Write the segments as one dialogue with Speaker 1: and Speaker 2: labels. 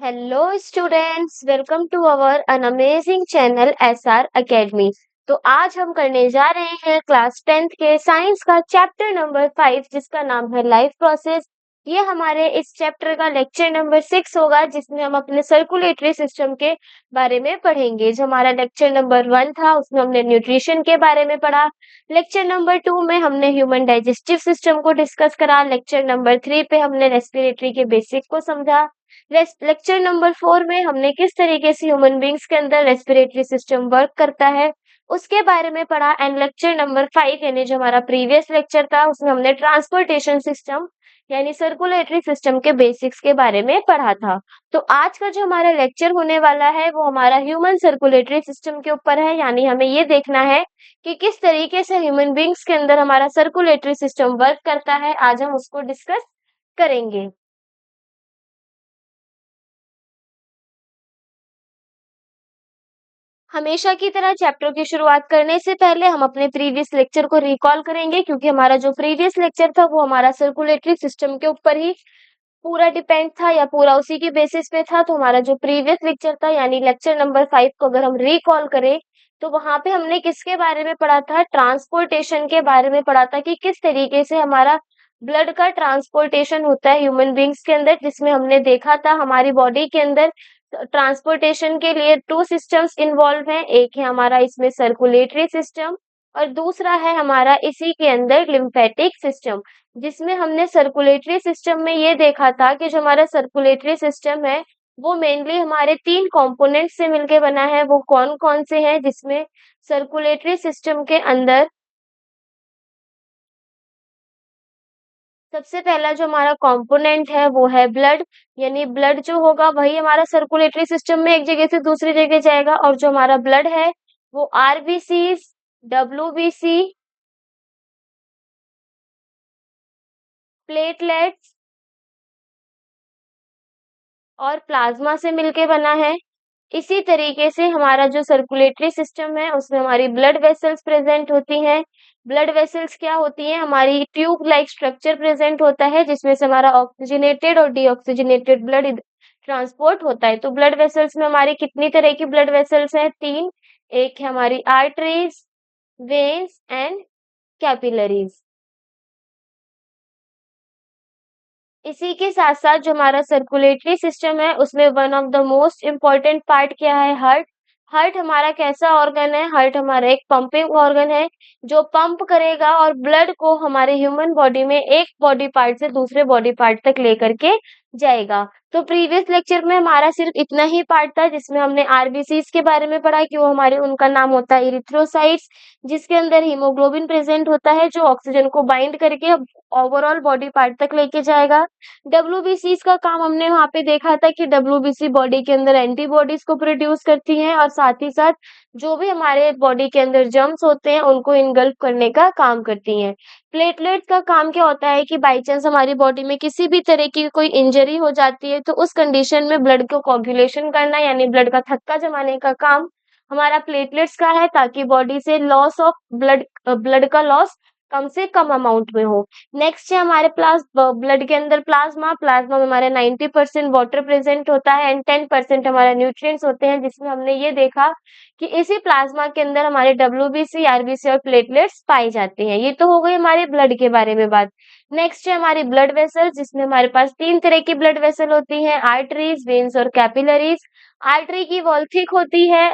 Speaker 1: Hello students, welcome to our an amazing channel SR academy. तो आज हम करने जा रहे हैं क्लास 10th के साइंस का चैप्टर नंबर 5 जिसका नाम है लाइफ प्रोसेस। ये हमारे इस चैप्टर का लेक्चर नंबर 6 होगा जिसमें हम अपने सर्कुलेटरी सिस्टम के बारे में पढ़ेंगे। जो हमारा लेक्चर नंबर 1 था उसमें हमने न्यूट्रिशन के बारे में पढ़ा। लेक्चर नंबर 2 में हमने ह्यूमन डाइजेस्टिव सिस्टम को डिस्कस करा। लेक्चर नंबर 3 पे हमने रेस्पिरेटरी के बेसिक को समझा। लेक्चर नंबर 4 में हमने किस तरीके से ह्यूमन बींग्स के अंदर रेस्पिरेटरी सिस्टम वर्क करता है उसके बारे में पढ़ा। एंड लेक्चर नंबर 5 यानी जो हमारा प्रीवियस लेक्चर था उसमें हमने ट्रांसपोर्टेशन सिस्टम यानी सर्कुलेटरी सिस्टम के बेसिक्स के बारे में पढ़ा था। तो आज का जो हमारा लेक्चर होने वाला है वो हमारा ह्यूमन सर्कुलेटरी सिस्टम के ऊपर है, यानी हमें ये देखना है कि किस तरीके से ह्यूमन बींग्स के अंदर हमारा सर्कुलेटरी सिस्टम वर्क करता है। आज हम उसको डिस्कस करेंगे। हमेशा की तरह चैप्टर की शुरुआत करने से पहले हम अपने प्रीवियस लेक्चर को रिकॉल करेंगे, क्योंकि हमारा जो प्रीवियस लेक्चर था वो हमारा सर्कुलेटरी सिस्टम के ऊपर ही पूरा डिपेंड था या पूरा उसी के बेसिस पे था। तो हमारा जो प्रीवियस लेक्चर था यानी लेक्चर नंबर 5 को अगर हम रिकॉल करें तो वहां पे हमने किसके बारे में पढ़ा था? ट्रांसपोर्टेशन के बारे में पढ़ा था कि किस तरीके से हमारा ब्लड का ट्रांसपोर्टेशन होता है ह्यूमन बींग्स के अंदर, जिसमें हमने देखा था हमारी बॉडी के अंदर ट्रांसपोर्टेशन के लिए 2 सिस्टम्स इन्वॉल्व हैं। एक है हमारा इसमें सर्कुलेटरी सिस्टम और दूसरा है हमारा इसी के अंदर लिम्फेटिक सिस्टम। जिसमें हमने सर्कुलेटरी सिस्टम में ये देखा था कि जो हमारा सर्कुलेटरी सिस्टम है वो मेनली हमारे 3 कंपोनेंट से मिलके बना है। वो कौन कौन से हैं? जिसमें सर्कुलेटरी सिस्टम के अंदर सबसे पहला जो हमारा कंपोनेंट है वो है ब्लड। यानी ब्लड जो होगा वही हमारा सर्कुलेटरी सिस्टम में एक जगह से दूसरी जगह जाएगा, और जो हमारा ब्लड है वो आरबीसी, डब्ल्यूबीसी, प्लेटलेट्स और प्लाज्मा से मिलके बना है। इसी तरीके से हमारा जो सर्कुलेटरी सिस्टम है उसमें हमारी ब्लड वेसल्स प्रेजेंट होती हैं। ब्लड वेसल्स क्या होती हैं? हमारी ट्यूब लाइक स्ट्रक्चर प्रेजेंट होता है जिसमें से हमारा ऑक्सीजनेटेड और डीऑक्सीजनेटेड ब्लड ट्रांसपोर्ट होता है। तो ब्लड वेसल्स में हमारी कितनी तरह की ब्लड वेसल्स हैं? 3। एक है हमारी आर्टरीज, वेन्स एंड कैपिलरीज। इसी के साथ साथ जो हमारा सर्कुलेटरी सिस्टम है उसमें one of the most important part क्या है? हार्ट। हार्ट हमारा कैसा ऑर्गन है? हार्ट हमारा एक पंपिंग ऑर्गन है जो पंप करेगा और ब्लड को हमारे ह्यूमन बॉडी में एक बॉडी पार्ट से दूसरे बॉडी पार्ट तक लेकर के जाएगा। तो प्रीवियस लेक्चर में हमारा सिर्फ इतना ही पार्ट था जिसमें हमने आरबीसीज के बारे में पढ़ा कि वो हमारे उनका नाम होता है इरिथ्रोसाइट्स, जिसके अंदर हीमोग्लोबिन प्रेजेंट होता है जो ऑक्सीजन को बाइंड करके ओवरऑल बॉडी पार्ट तक लेके जाएगा। डब्ल्यूबीसीज का काम हमने वहां पे देखा था कि डब्ल्यूबीसी बॉडी के अंदर एंटीबॉडीज को प्रोड्यूस करती हैं और साथ ही साथ जो भी हमारे बॉडी के अंदर जर्म्स होते हैं उनको इनगल्फ करने का काम करती हैं। प्लेटलेट्स का काम क्या होता है कि बाई चांस हमारी बॉडी में किसी भी तरह की कोई इंजरी हो जाती है तो उस कंडीशन में ब्लड को कोगुलेशन करना यानी ब्लड का थक्का जमाने का काम हमारा प्लेटलेट्स का है, ताकि बॉडी से लॉस ऑफ ब्लड का लॉस कम से कम अमाउंट में हो। नेक्स्ट है हमारे प्लास ब्लड के अंदर प्लाज्मा। प्लाज्मा में हमारे 90% वाटर प्रेजेंट होता है एंड 10% हमारे न्यूट्रिएंट्स होते हैं, जिसमें हमने ये देखा कि इसी प्लाज्मा के अंदर हमारे डब्ल्यूबीसी, आरबीसी और प्लेटलेट्स पाए जाते हैं। ये तो हो गई हमारे ब्लड के बारे में बात। नेक्स्ट है हमारी ब्लड वेसल, जिसमें हमारे पास 3 तरह की ब्लड वेसल होती हैं, आर्टरीज, वेन्स और कैपिलरीज। आर्टरी की वॉल थिक होती है,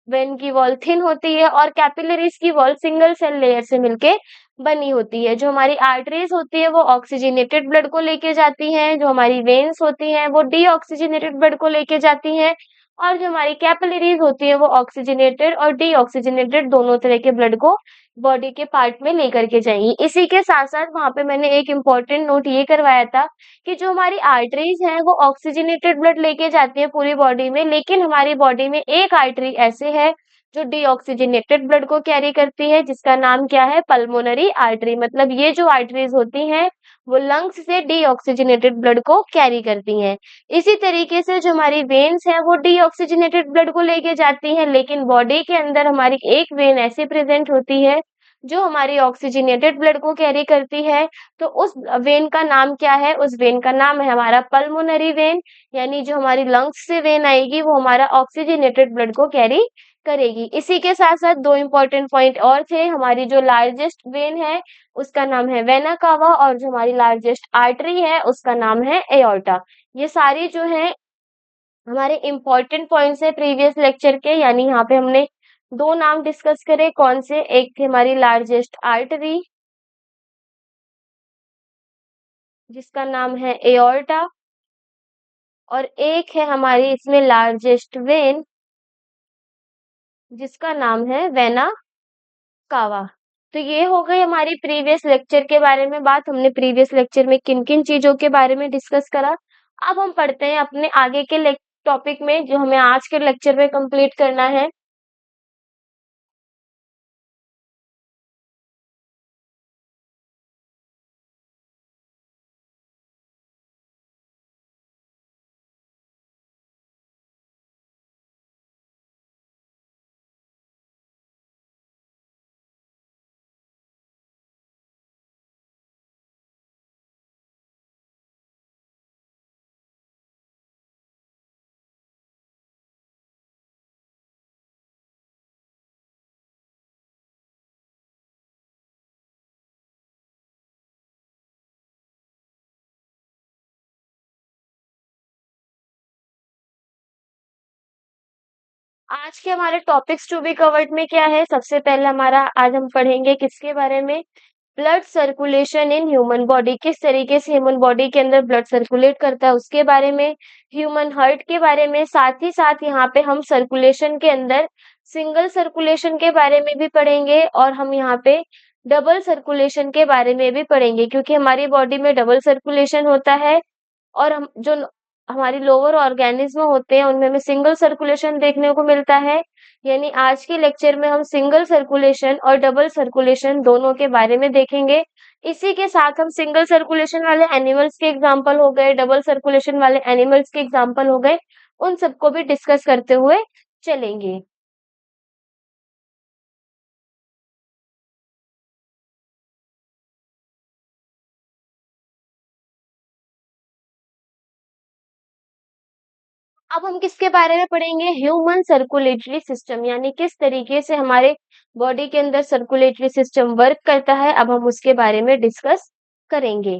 Speaker 1: वेन की वॉल थिन होती है और कैपिलरीज की वॉल सिंगल सेल लेयर से मिलके बनी होती है। जो हमारी आर्टरीज होती है वो ऑक्सीजनेटेड ब्लड को लेके जाती हैं, जो हमारी वेन्स होती हैं वो डीऑक्सीजनेटेड ब्लड को लेके जाती हैं और जो हमारी कैपिलरीज होती है वो ऑक्सीजनेटेड और डीऑक्सीजनेटेड दोनों तरह के ब्लड को बॉडी के पार्ट में लेकर के जाएंगी। इसी के साथ साथ वहां पे मैंने एक इम्पोर्टेंट नोट ये करवाया था कि जो हमारी आर्टरीज हैं वो ऑक्सीजनेटेड ब्लड लेके जाती है पूरी बॉडी में, लेकिन हमारी बॉडी में एक आर्टरी ऐसे है जो डीऑक्सीजनेटेड ब्लड को कैरी करती है, जिसका नाम क्या है? Pulmonary artery. मतलब ये जो आर्टरीज होती हैं वो लंग्स से डीऑक्सीजनेटेड ब्लड को कैरी करती हैं। इसी तरीके से जो हमारी वेन्स है वो डीऑक्सीजनेटेड ब्लड को लेके जाती हैं, लेकिन बॉडी के अंदर हमारी एक वेन ऐसी प्रेजेंट होती है जो हमारी ऑक्सीजनेटेड ब्लड को कैरी करती है। तो उस वेन का नाम क्या है? उस वेन का नाम है हमारा पल्मोनरी वेन, यानी जो हमारी लंग्स से वेन आएगी वो हमारा ऑक्सीजनेटेड ब्लड को कैरी करेगी। इसी के साथ-साथ 2 इम्पोर्टेंट पॉइंट और थे, हमारी जो लार्जेस्ट वेन है उसका नाम है वेना कावा और जो हमारी लार्जेस्ट आर्टरी है उसका नाम है एओर्टा। ये सारी जो है हमारे इम्पोर्टेंट पॉइंट्स है प्रीवियस लेक्चर के, यानी यहाँ पे हमने 2 नाम डिस्कस करे, कौन से? एक थी हमारी लार्जेस्ट आर्टरी जिसका नाम है एओर्टा और एक है हमारी इसमें लार्जेस्ट वेन जिसका नाम है वेना कावा। तो ये हो गई हमारी प्रीवियस लेक्चर के बारे में बात। हमने प्रीवियस लेक्चर में किन-किन चीज़ों के बारे में डिस्कस करा। अब हम पढ़ते हैं अपने आगे के टॉपिक में जो हमें आज के लेक्चर में कंप्लीट करना है। आज के हमारे टॉपिक्स टू बी कवर्ड में क्या है? सबसे पहले हमारा आज हम पढ़ेंगे किसके बारे में? Blood circulation in human body, किस तरीके से ह्यूमन बॉडी के अंदर ब्लड सर्कुलेट करता है उसके बारे में, ह्यूमन हार्ट के बारे में, साथ ही साथ यहाँ पे हम सर्कुलेशन के अंदर सिंगल सर्कुलेशन के बारे में भी पढ़ेंगे और हम यहाँ पे डबल सर्कुलेशन के बारे में भी पढ़ेंगे, क्योंकि हमारी बॉडी में डबल सर्कुलेशन होता है और हम जो हमारी लोअर ऑर्गेनिज्म होते हैं उनमें हमें सिंगल सर्कुलेशन देखने को मिलता है। यानी आज के लेक्चर में हम सिंगल सर्कुलेशन और डबल सर्कुलेशन दोनों के बारे में देखेंगे। इसी के साथ हम सिंगल सर्कुलेशन वाले एनिमल्स के एग्जाम्पल हो गए, डबल सर्कुलेशन वाले एनिमल्स के एग्जाम्पल हो गए, उन सबको भी डिस्कस करते हुए चलेंगे। अब हम किसके बारे में पढ़ेंगे? ह्यूमन सर्कुलेटरी सिस्टम, यानी किस तरीके से हमारे बॉडी के अंदर सर्कुलेटरी सिस्टम वर्क करता है, अब हम उसके बारे में डिस्कस करेंगे।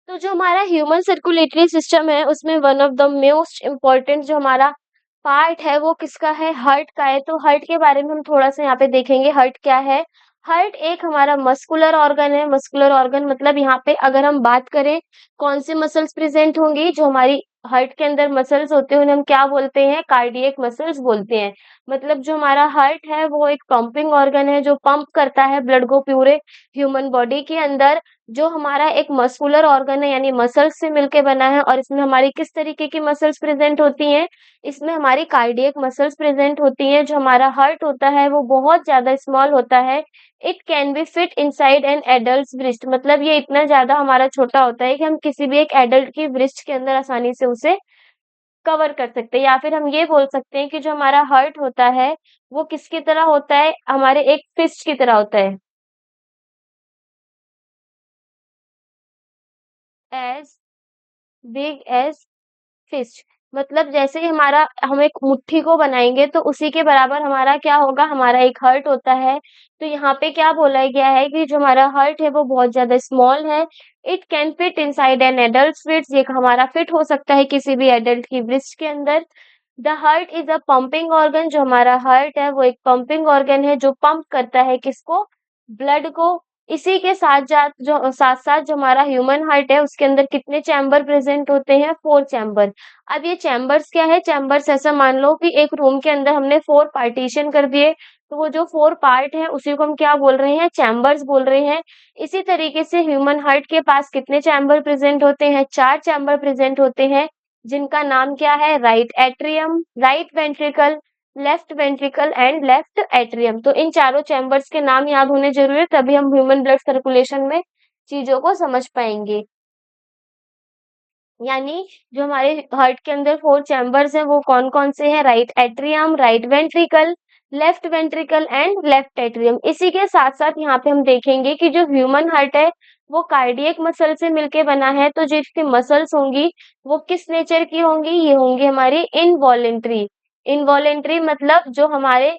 Speaker 1: तो जो हमारा ह्यूमन सर्कुलेटरी सिस्टम है उसमें one of the most important जो हमारा पार्ट है वो किसका है? हार्ट का है। तो हार्ट के बारे में हम थोड़ा सा यहाँ पे देखेंगे हार्ट क्या है। हार्ट एक हमारा मस्कुलर ऑर्गन है। मस्कुलर ऑर्गन मतलब यहाँ पे अगर हम बात करें कौन सी मसल्स प्रेजेंट होंगी, जो हमारी हार्ट के अंदर मसल्स होते हैं उन्हें हम क्या बोलते हैं? कार्डियक मसल्स बोलते हैं। मतलब जो हमारा हार्ट है वो एक पंपिंग ऑर्गन है जो पंप करता है ब्लड को पूरे ह्यूमन बॉडी के अंदर। जो हमारा एक मस्कुलर ऑर्गन है यानी मसल्स से मिलके बना है और इसमें हमारी किस तरीके की मसल्स प्रेजेंट होती हैं? इसमें हमारी कार्डियक मसल्स प्रेजेंट होती हैं। जो हमारा हार्ट होता है वो बहुत ज़्यादा स्मॉल होता है। It can be fit inside N adults breast, मतलब ये इतना ज़्यादा हमारा छोटा होता है कि हम किसी भी एक एडल्ट की ब्रेस्ट के अंदर आसानी से उसे कवर कर सकते हैं। या फिर हम ये बोल सकते हैं कि जो हमारा हार्ट होता है वो किसकी तरह होता है? हमारे एक फिस्ट की तरह होता है। एज़ बिग एज़ फिस्ट, मतलब जैसे ही हमारा हम एक मुट्ठी को बनाएँगे तो उसी के बराबर हमारा क्या होगा? हमारा एक हार्ट होता है। तो यहाँ पे क्या बोला गया है कि जो हमारा हार्ट है वो बहुत ज़्यादा स्मॉल है। It can fit inside N adults breast, ये हमारा फिट हो सकता है किसी भी एडल्ट की ब्रेस्ट के अंदर। The heart is a pumping organ, जो हमारा हार्ट है वो एक पंपिंग ऑर्गन है जो पंप करता है किसको? ब्लड को। इसी के साथ-साथ जो हमारा ह्यूमन हार्ट है उसके अंदर कितने चैम्बर प्रेज़ेंट होते हैं? 4 चैम्बर। अब ये चैम्बर्स क्या है? चैम्बर्स ऐसा मान लो कि एक रूम के अंदर हमने 4 पार्टीशन कर दिए, तो वो जो 4 पार्ट हैं उसी को हम क्या बोल रहे हैं? चैम्बर्स बोल रहे हैं। इसी तरीके से ह्यूमन हार्ट के पास कितने चैम्बर प्रेज़ेंट होते हैं? 4 चैम्बर प्रेज़ेंट होते हैं, जिनका नाम क्या है? Right atrium, right ventricle, left ventricle and left atrium. तो इन चारों चैम्बर्स के नाम याद होने जरूरी है, तभी हम ह्यूमन ब्लड सर्कुलेशन में चीजों को समझ पाएंगे। यानी जो हमारे हार्ट के अंदर 4 चैम्बर्स हैं वो कौन-कौन से हैं? Right atrium, right ventricle, left ventricle and left atrium. इसी के साथ-साथ यहाँ पे हम देखेंगे कि जो ह्यूमन हार्ट है वो कार्डियक मसल से मिलके बना है, तो जो इसकी मसल्स होंगी वो किस नेचर की होंगी? ये होंगी हमारी इनवॉलेंटरी। इनवॉलेंटरी मतलब जो हमारे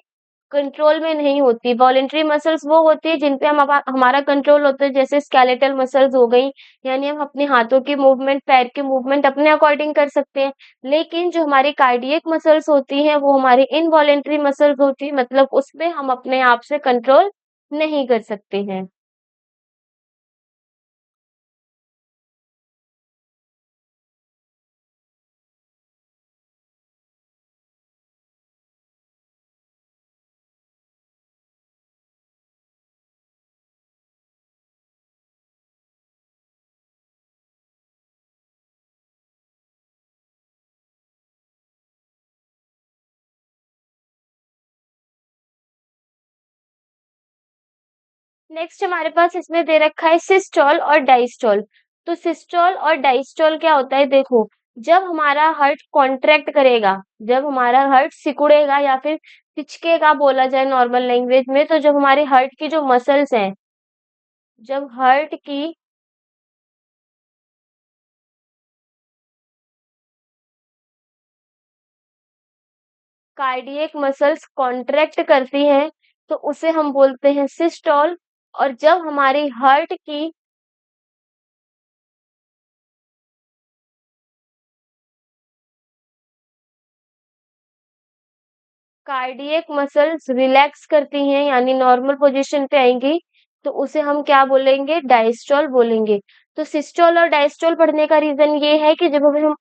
Speaker 1: कंट्रोल में नहीं होती। वॉलंटरी मसल्स वो होती है जिन पे हमारा कंट्रोल होता है, जैसे स्केलेटल मसल्स हो गई, यानी हम अपने हाथों की मूवमेंट, पैर की मूवमेंट अपने अकॉर्डिंग कर सकते हैं। लेकिन जो हमारी कार्डियक मसल्स होती हैं, वो हमारी इनवॉलंटरी मसल्स होती हैं, मतलब उसपे हम अपने आप से कंट्रोल नहीं कर सकते हैं। नेक्स्ट हमारे पास इसमें दे रखा है सिस्टोल और डायस्टोल। तो सिस्टोल और डायस्टोल क्या होता है? देखो, जब हमारा हार्ट कॉन्ट्रैक्ट करेगा, जब हमारा हार्ट सिकुड़ेगा या फिर सिचकेगा बोला जाए नॉर्मल लैंग्वेज में, तो जब हमारे हार्ट की जो मसल्स हैं, जब हार्ट की कार्डियक मसल्स कॉन्ट्रैक्ट करती हैं, तो उसे हम बोलते हैं सिस्टोल। और जब हमारी हार्ट की कार्डियक मसल्स रिलैक्स करती हैं यानी नॉर्मल पोजीशन पे आएंगी, तो उसे हम क्या बोलेंगे? डायस्टोल बोलेंगे। तो सिस्टोल और डायस्टोल पढ़ने का रीजन ये है कि जब हम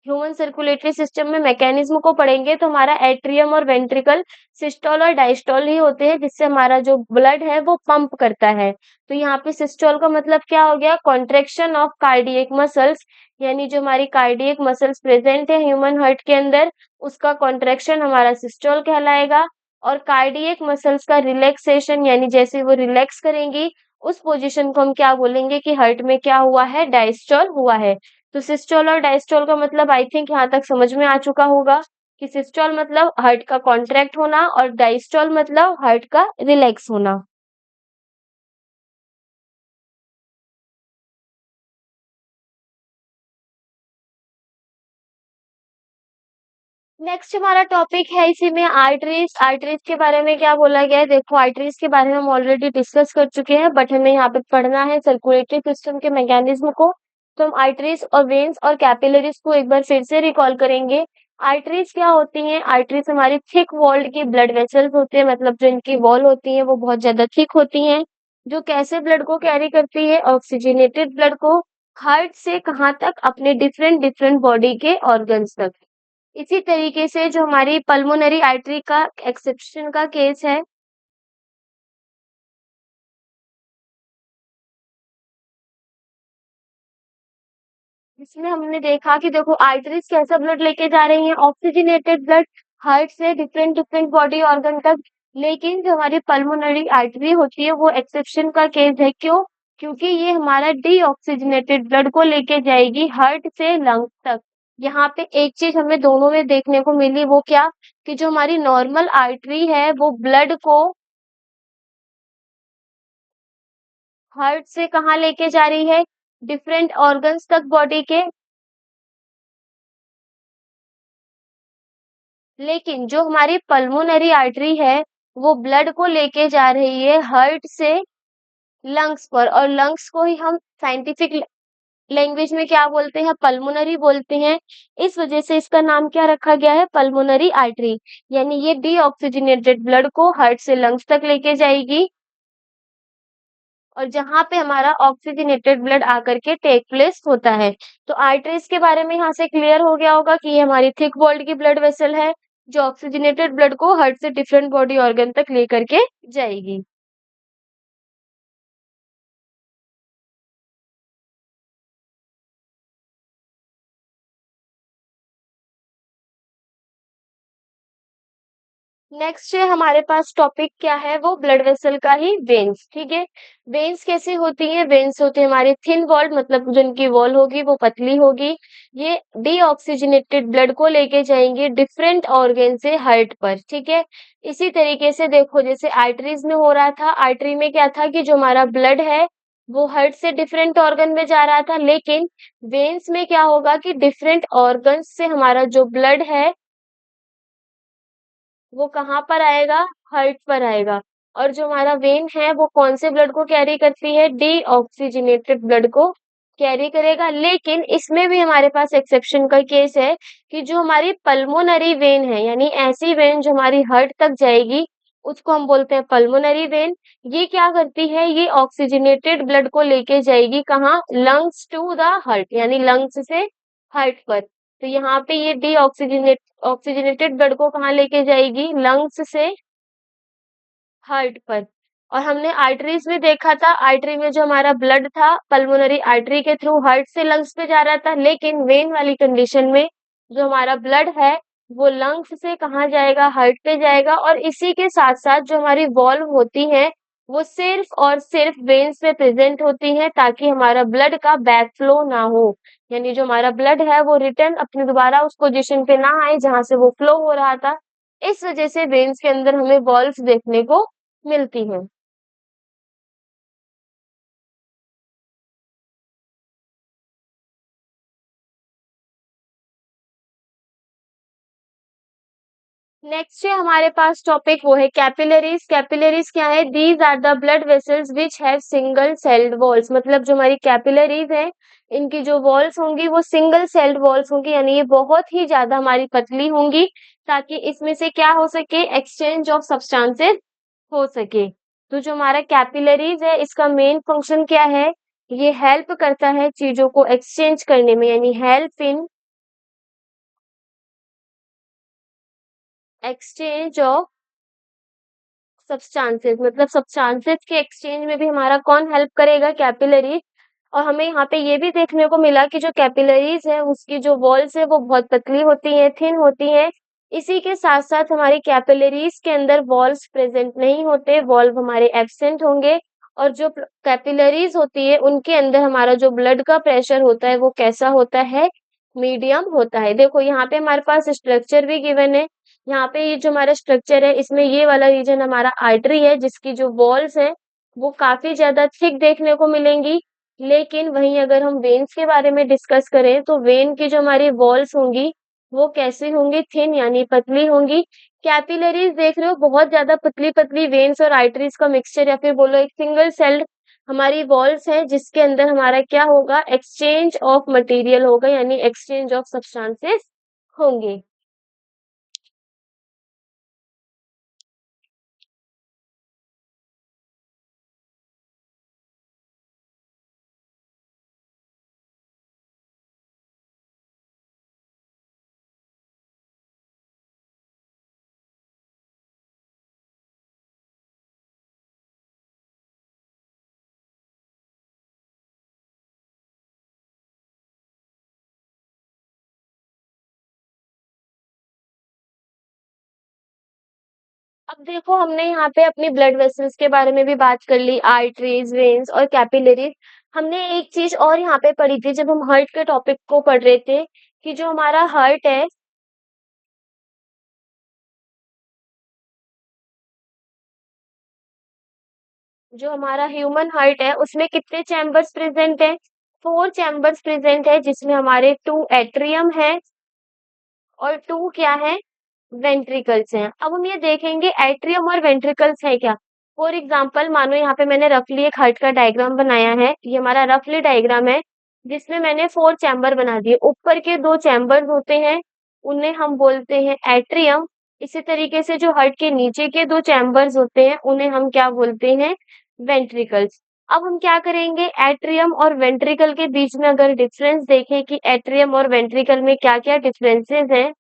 Speaker 1: ह्यूमन सर्कुलेटरी सिस्टम में मैकेनिज्म को पढ़ेंगे तो हमारा एट्रियम और वेंट्रिकल सिस्टोल और डायस्टोल ही होते हैं, जिससे हमारा जो ब्लड है वो पंप करता है। तो यहाँ पे सिस्टोल का मतलब क्या हो गया? कॉन्ट्रेक्शन ऑफ कार्डियक मसल्स, यानी जो हमारी कार्डियक मसल्स प्रेजेंट है ह्यूमन हार्ट के अंदर, उसका कॉन्ट्रेक्शन हमारा सिस्टोल कहलाएगा। और कार्डियक मसल्स का रिलैक्सेशन, यानी जैसे वो रिलैक्स करेंगी, उस पोजीशन को हम क्या बोलेंगे कि हार्ट में क्या हुआ है? डायस्टोल हुआ है। तो सिस्टोल और डायस्टोल का मतलब आई थिंक यहाँ तक समझ में आ चुका होगा कि सिस्टोल मतलब हार्ट का कॉन्ट्रैक्ट होना और डायस्टोल मतलब हार्ट का रिलैक्स होना। नेक्स्ट हमारा टॉपिक है इसी में आर्टरीज। आर्टरीज के बारे में क्या बोला गया है? देखो, आर्टरीज के बारे में हम ऑलरेडी डिस्कस कर चुके हैं, बट हमें यहाँ पे पढ़ना है सर्कुलेटरी सिस्टम के मैकेनिज्म को। तो हम आर्टरीज और वेन्स और कैपिलरीज को एक बार फिर से रिकॉल करेंगे। आर्टरीज क्या होती हैं? आर्टरीज हमारी थिक वॉल्ड की ब्लड वेसल्स होते हैं, मतलब जो इनकी वॉल होती है वो बहुत ज्यादा थिक होती हैं, जो कैसे ब्लड को कैरी करती है? ऑक्सीजनेटेड ब्लड को हार्ट से कहाँ तक? अपने डिफरेंट डिफरेंट बॉडी के ऑर्गन्स तक। इसी तरीके से जो हमारी पल्मोनरी आर्टरी का एक्सेप्शन का केस है, इसमें हमने देखा कि देखो आर्टरीज कैसा ब्लड लेके जा रही हैं? ऑक्सीजनेटेड ब्लड हार्ट से डिफरेंट डिफरेंट बॉडी ऑर्गन तक। लेकिन जो हमारी पल्मोनरी आर्टरी होती है वो एक्सेप्शन का केस है। क्यों? क्योंकि ये हमारा डीऑक्सीजनेटेड ब्लड को लेके जाएगी हार्ट से लंग्स तक। यहाँ पे एक चीज हमें दोनों में देखने को मिली, वो क्या? कि जो हमारी नॉर्मल आर्टरी है वो ब्लड को हार्ट से कहाँ लेके जा रही है? डिफरेंट ऑर्गन्स तक बॉडी के। लेकिन जो हमारी पल्मोनरी आर्टरी है वो ब्लड को लेके जा रही है हार्ट से लंग्स पर, और लंग्स को ही हम साइंटिफिक लैंग्वेज में क्या बोलते हैं? पल्मोनरी बोलते हैं। इस वजह से इसका नाम क्या रखा गया है? Pulmonary artery. यानी ये डीऑक्सीजनेटेड ब्लड को हार्ट से लंग्स तक लेके जाएगी, और जहाँ पे हमारा ऑक्सीजनेटेड ब्लड आकर के टेक प्लेस होता है। तो आर्टरीज के बारे में यहाँ से क्लियर हो गया होगा कि ये हमारी थिक वॉल्ड की ब्लड वेसल है, जो ऑक्सीजनेटेड ब्लड को हार्ट से डिफरेंट बॉडी ऑर्गन तक लेकर के जाएगी। नेक्स्ट है हमारे पास टॉपिक क्या है, वो ब्लड वेसल का ही वेन्स। ठीक है, वेन्स कैसी होती हैं? वेन्स होती है हमारी थिन वॉल्ड, मतलब जिनकी वॉल होगी वो पतली होगी। ये डीऑक्सीजनेटेड ब्लड को लेके जाएंगे डिफरेंट ऑर्गन से हार्ट पर। ठीक है, इसी तरीके से देखो जैसे आर्टरीज में हो रहा था, आर्टरी में क्या था कि जो हमारा ब्लड है वो हार्ट से डिफरेंट ऑर्गन में जा रहा था, लेकिन वेन्स में क्या होगा कि डिफरेंट ऑर्गन से हमारा जो ब्लड है वो कहाँ पर आएगा? हार्ट पर आएगा। और जो हमारा वेन है वो कौन से ब्लड को कैरी करती है? डीऑक्सीजनेटेड ब्लड को कैरी करेगा। लेकिन इसमें भी हमारे पास एक्सेप्शन का केस है कि जो हमारी पल्मोनरी वेन है, यानी ऐसी वेन जो हमारी हार्ट तक जाएगी, उसको हम बोलते हैं पल्मोनरी वेन। ये क्या करती है? ये ऑक्सीजनेटेड ब्लड को लेके जाएगी कहाँ? लंग्स टू द हार्ट, यानी लंग्स से हार्ट पर। तो यहाँ पे ये ऑक्सीजनेटेड ब्लड को कहाँ लेके जाएगी? लंग्स से हार्ट पर। और हमने आर्टरीज में देखा था, आर्टरी में जो हमारा ब्लड था पल्मोनरी आर्टरी के थ्रू हार्ट से लंग्स पे जा रहा था, लेकिन वेन वाली कंडीशन में जो हमारा ब्लड है वो लंग्स से कहाँ जाएगा? हार्ट पे जाएगा। और इसी के साथ साथ जो हमारी वॉल्व होती है वो सिर्फ और सिर्फ वेन्स में प्रेजेंट होती है, ताकि हमारा ब्लड का बैक फ्लो ना हो, यानी जो हमारा ब्लड है वो रिटर्न अपनी दोबारा उस पोजीशन पे ना आए जहां से वो फ्लो हो रहा था। इस वजह से वेन्स के अंदर हमें वॉल्व्स देखने को मिलती हैं। नेक्स्ट है हमारे पास टॉपिक, वो है कैपिलरीज। कैपिलरीज क्या है? These are the blood vessels which have single celled walls, मतलब जो हमारी कैपिलरीज है इनकी जो वॉल्स होंगी वो सिंगल सेल्ड वॉल्स होंगी, यानी ये बहुत ही ज्यादा हमारी पतली होंगी, ताकि इसमें से क्या हो सके? एक्सचेंज ऑफ सब्सटेंसेस हो सके। तो जो हमारा कैपिलरीज है इसका मेन फंक्शन क्या है? ये हेल्प करता है चीजों को एक्सचेंज करने में, यानी help in exchange of substances, मतलब सब्सटेंसेस के एक्सचेंज में भी हमारा कौन हेल्प करेगा? कैपिलरीज। और हमें यहाँ पे ये भी देखने को मिला कि जो कैपिलरीज है उसकी जो वॉल्स है वो बहुत पतली होती है, थिन होती है। इसी के साथ साथ हमारी कैपिलरीज के अंदर वॉल्स प्रेजेंट नहीं होते, वॉल्व हमारे एब्सेंट होंगे। और जो कैपिलरीज होती है उनके अंदर हमारा जो ब्लड का प्रेशर होता है वो कैसा होता है? मीडियम होता है। देखो यहाँ पे हमारे पास स्ट्रक्चर भी गिवन है। यहाँ पे ये जो हमारा स्ट्रक्चर है इसमें ये वाला रीजन हमारा आर्टरी है, जिसकी जो वॉल्स है वो काफी ज्यादा थिक देखने को मिलेंगी। लेकिन वहीं अगर हम वेन्स के बारे में डिस्कस करें तो वेन की जो हमारी वॉल्स होंगी वो कैसी होंगी? थिन, यानी पतली होंगी। कैपिलरीज देख रहे हो, बहुत ज्यादा पतली पतली वेन्स और आर्टरीज का मिक्सचर, या फिर बोलो एक सिंगल सेल्ड हमारी वॉल्स है, जिसके अंदर हमारा क्या होगा? एक्सचेंज ऑफ मटेरियल होगा, यानी एक्सचेंज ऑफ सब्सटेंसेस होंगे। अब देखो हमने यहाँ पे अपनी ब्लड वेसल्स के बारे में भी बात कर ली, आर्टरीज, वेन्स और कैपिलरीज। हमने एक चीज और यहाँ पे पढ़ी थी जब हम हार्ट के टॉपिक को पढ़ रहे थे, कि जो हमारा हार्ट है, जो हमारा ह्यूमन हार्ट है उसमें कितने चैम्बर्स प्रेजेंट है? 4 चैम्बर्स प्रेजेंट है, जिसमें हमारे 2 एट्रियम है और 2 क्या है? वेंट्रिकल्स हैं। अब हम ये देखेंगे एट्रियम और वेंट्रिकल्स है क्या। फॉर एग्जांपल मानो यहाँ पे मैंने रफली एक हार्ट का डायग्राम बनाया है, ये हमारा रफली डायग्राम है, जिसमें मैंने 4 चैम्बर बना दिए। ऊपर के 2 चैम्बर्स होते हैं उन्हें हम बोलते हैं एट्रियम। इसी तरीके से जो हार्ट के नीचे के 2 चैम्बर्स होते हैं उन्हें हम क्या बोलते हैं? वेंट्रिकल्स। अब हम क्या करेंगे, एट्रियम और वेंट्रिकल के बीच में अगर डिफरेंस देखें कि एट्रियम और वेंट्रिकल में क्या क्या डिफरेंसेस हैं,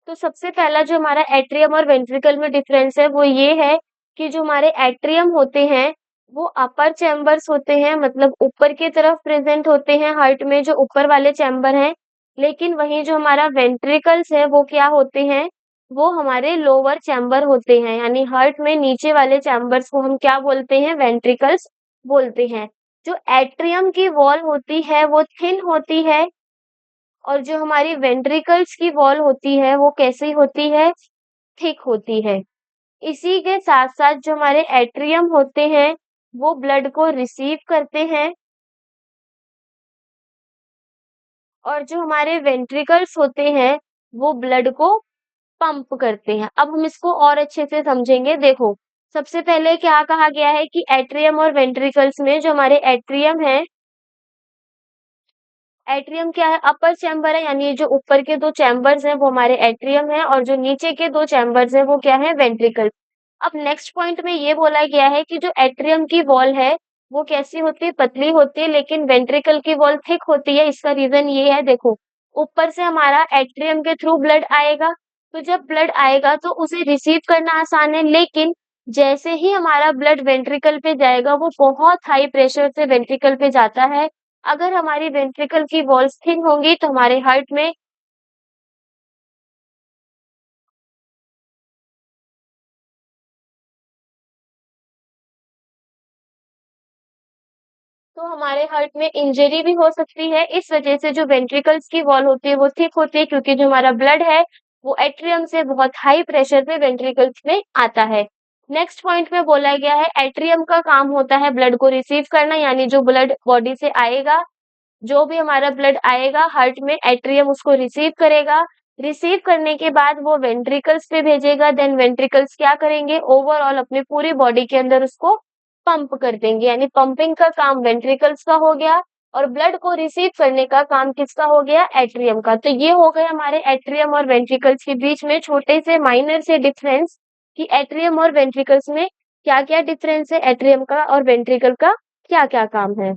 Speaker 1: तो सबसे पहला जो हमारा एट्रियम और वेंट्रिकल में डिफरेंस है वो ये है कि जो हमारे एट्रियम होते हैं वो अपर चैम्बर्स होते हैं, मतलब ऊपर की तरफ प्रेजेंट होते हैं हार्ट में, जो ऊपर वाले चैम्बर हैं। लेकिन वहीं जो हमारा वेंट्रिकल्स है वो क्या होते हैं? वो हमारे लोअर चैम्बर होते हैं, यानी हार्ट में नीचे वाले चैम्बर्स को हम क्या बोलते हैं? वेंट्रिकल्स बोलते हैं। जो एट्रियम की वॉल होती है वो थिन होती है और जो हमारी वेंट्रिकल्स की वॉल होती है वो कैसी होती है? थिक होती है। इसी के साथ-साथ जो हमारे एट्रियम होते हैं, वो ब्लड को रिसीव करते हैं और जो हमारे वेंट्रिकल्स होते हैं, वो ब्लड को पंप करते हैं। अब हम इसको और अच्छे से समझेंगे। देखो, सबसे पहले क्या कहा गया है कि एट्रियम और वेंट्रिकल्स में जो हमारे एट्रियम है, एट्रियम क्या है? अपर चैम्बर है, यानी जो ऊपर के 2 चैम्बर्स हैं वो हमारे एट्रियम है और जो नीचे के 2 चैम्बर्स हैं वो क्या है? वेंट्रिकल। अब नेक्स्ट पॉइंट में ये बोला गया है कि जो एट्रियम की वॉल है, वो कैसी होती है? पतली होती है, लेकिन वेंट्रिकल की वॉल थिक होती है। इसका रीज़न ये है, देखो, ऊपर से हमारा एट्रियम के थ्रू ब्लड आएगा, तो जब ब्लड आएगा तो उसे रिसीव करना आसान है, लेकिन जैसे ही हमारा ब्लड वेंट्रिकल पे जाएगा, वो बहुत हाई प्रेशर से वेंट्रिकल पे जाता है। अगर हमारी वेंट्रिकल की वॉल्स थिन होंगी तो हमारे हार्ट में इंजरी भी हो सकती है। इस वजह से जो वेंट्रिकल्स की वॉल होती है वो थिक होती है, क्योंकि जो हमारा ब्लड है वो एट्रियम से बहुत हाई प्रेशर पे वेंट्रिकल्स में आता है। नेक्स्ट पॉइंट में बोला गया है एट्रियम का काम होता है ब्लड को रिसीव करना, यानी जो ब्लड बॉडी से आएगा, जो भी हमारा ब्लड आएगा हार्ट में, एट्रियम उसको रिसीव करेगा। रिसीव करने के बाद वो वेंट्रिकल्स पे भेजेगा, देन वेंट्रिकल्स क्या करेंगे? ओवरऑल अपनी पूरी बॉडी के अंदर उसको पंप कर देंगे, यानी पंपिंग का काम वेंट्रिकल्स का हो गया और ब्लड को रिसीव करने का काम किसका हो गया? एट्रियम का। तो ये हो गए हमारे एट्रियम और वेंट्रिकल्स के बीच में छोटे से माइनर से डिफरेंस कि एट्रियम और वेंट्रिकल्स में क्या-क्या डिफरेंस है, एट्रियम का और वेंट्रिकल का क्या-क्या काम है।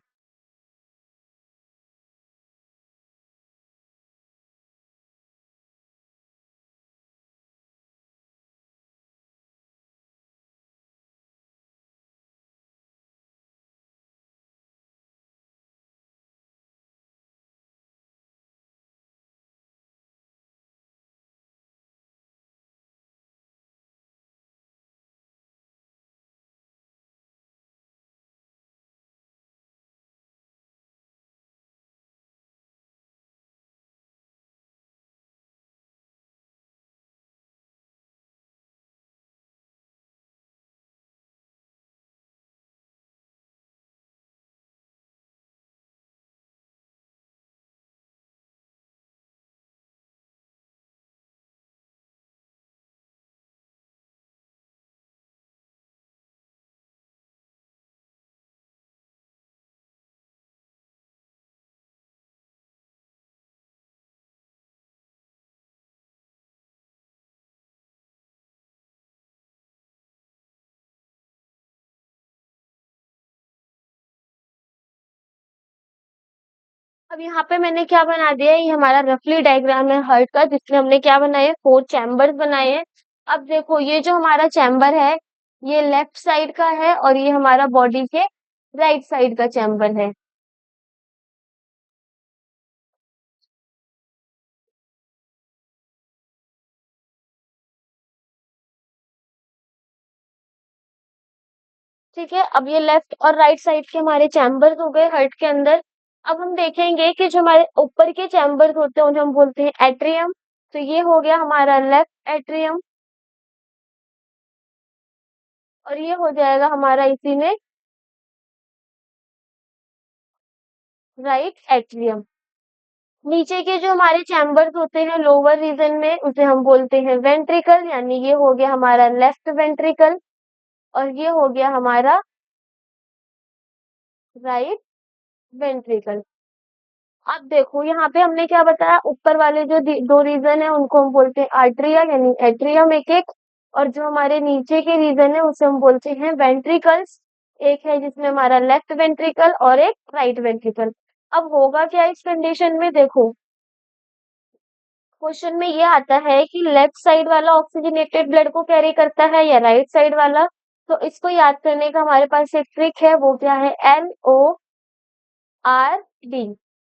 Speaker 1: अब यहाँ पे मैंने क्या बना दिया है, ये हमारा रफली डायग्राम है हार्ट का, जिसमें हमने क्या बनाए हैं? 4 चैम्बर्स बनाए हैं। अब देखो, ये जो हमारा चैम्बर है, ये लेफ्ट साइड का है और ये हमारा बॉडी के राइट साइड का चैम्बर है। ठीक है, अब ये लेफ्ट और राइट साइड के हमारे चैम्बर्स हो गए हार्ट के अंदर। अब हम देखेंगे कि जो हमारे ऊपर के चैम्बर्स होते हैं उन्हें हम बोलते हैं एट्रियम। तो ये हो गया हमारा लेफ्ट एट्रियम और ये हो जाएगा हमारा इसी में राइट एट्रियम। नीचे के जो हमारे चैम्बर्स होते हैं लोअर रीजन में, उसे हम बोलते हैं वेंट्रिकल, यानी ये हो गया हमारा लेफ्ट वेंट्रिकल और ये हो गया हमारा राइट वेंट्रिकल। अब देखो, यहाँ पे हमने क्या बताया, ऊपर वाले जो दो रीजन है उनको हम बोलते हैं आर्टरियल, यानी एट्रियम एक एक, और जो हमारे नीचे के रीजन है उसे हम बोलते हैं वेंट्रिकल्स। एक है जिसमें हमारा लेफ्ट वेंट्रिकल और एक राइट वेंट्रिकल। अब होगा क्या इस कंडीशन में? देखो, क्वेश्चन में ये आता है कि लेफ्ट साइड वाला ऑक्सीजनेटेड ब्लड को कैरी करता है या राइट साइड वाला। तो इसको याद करने का हमारे पास एक ट्रिक है, वो क्या है? LORD।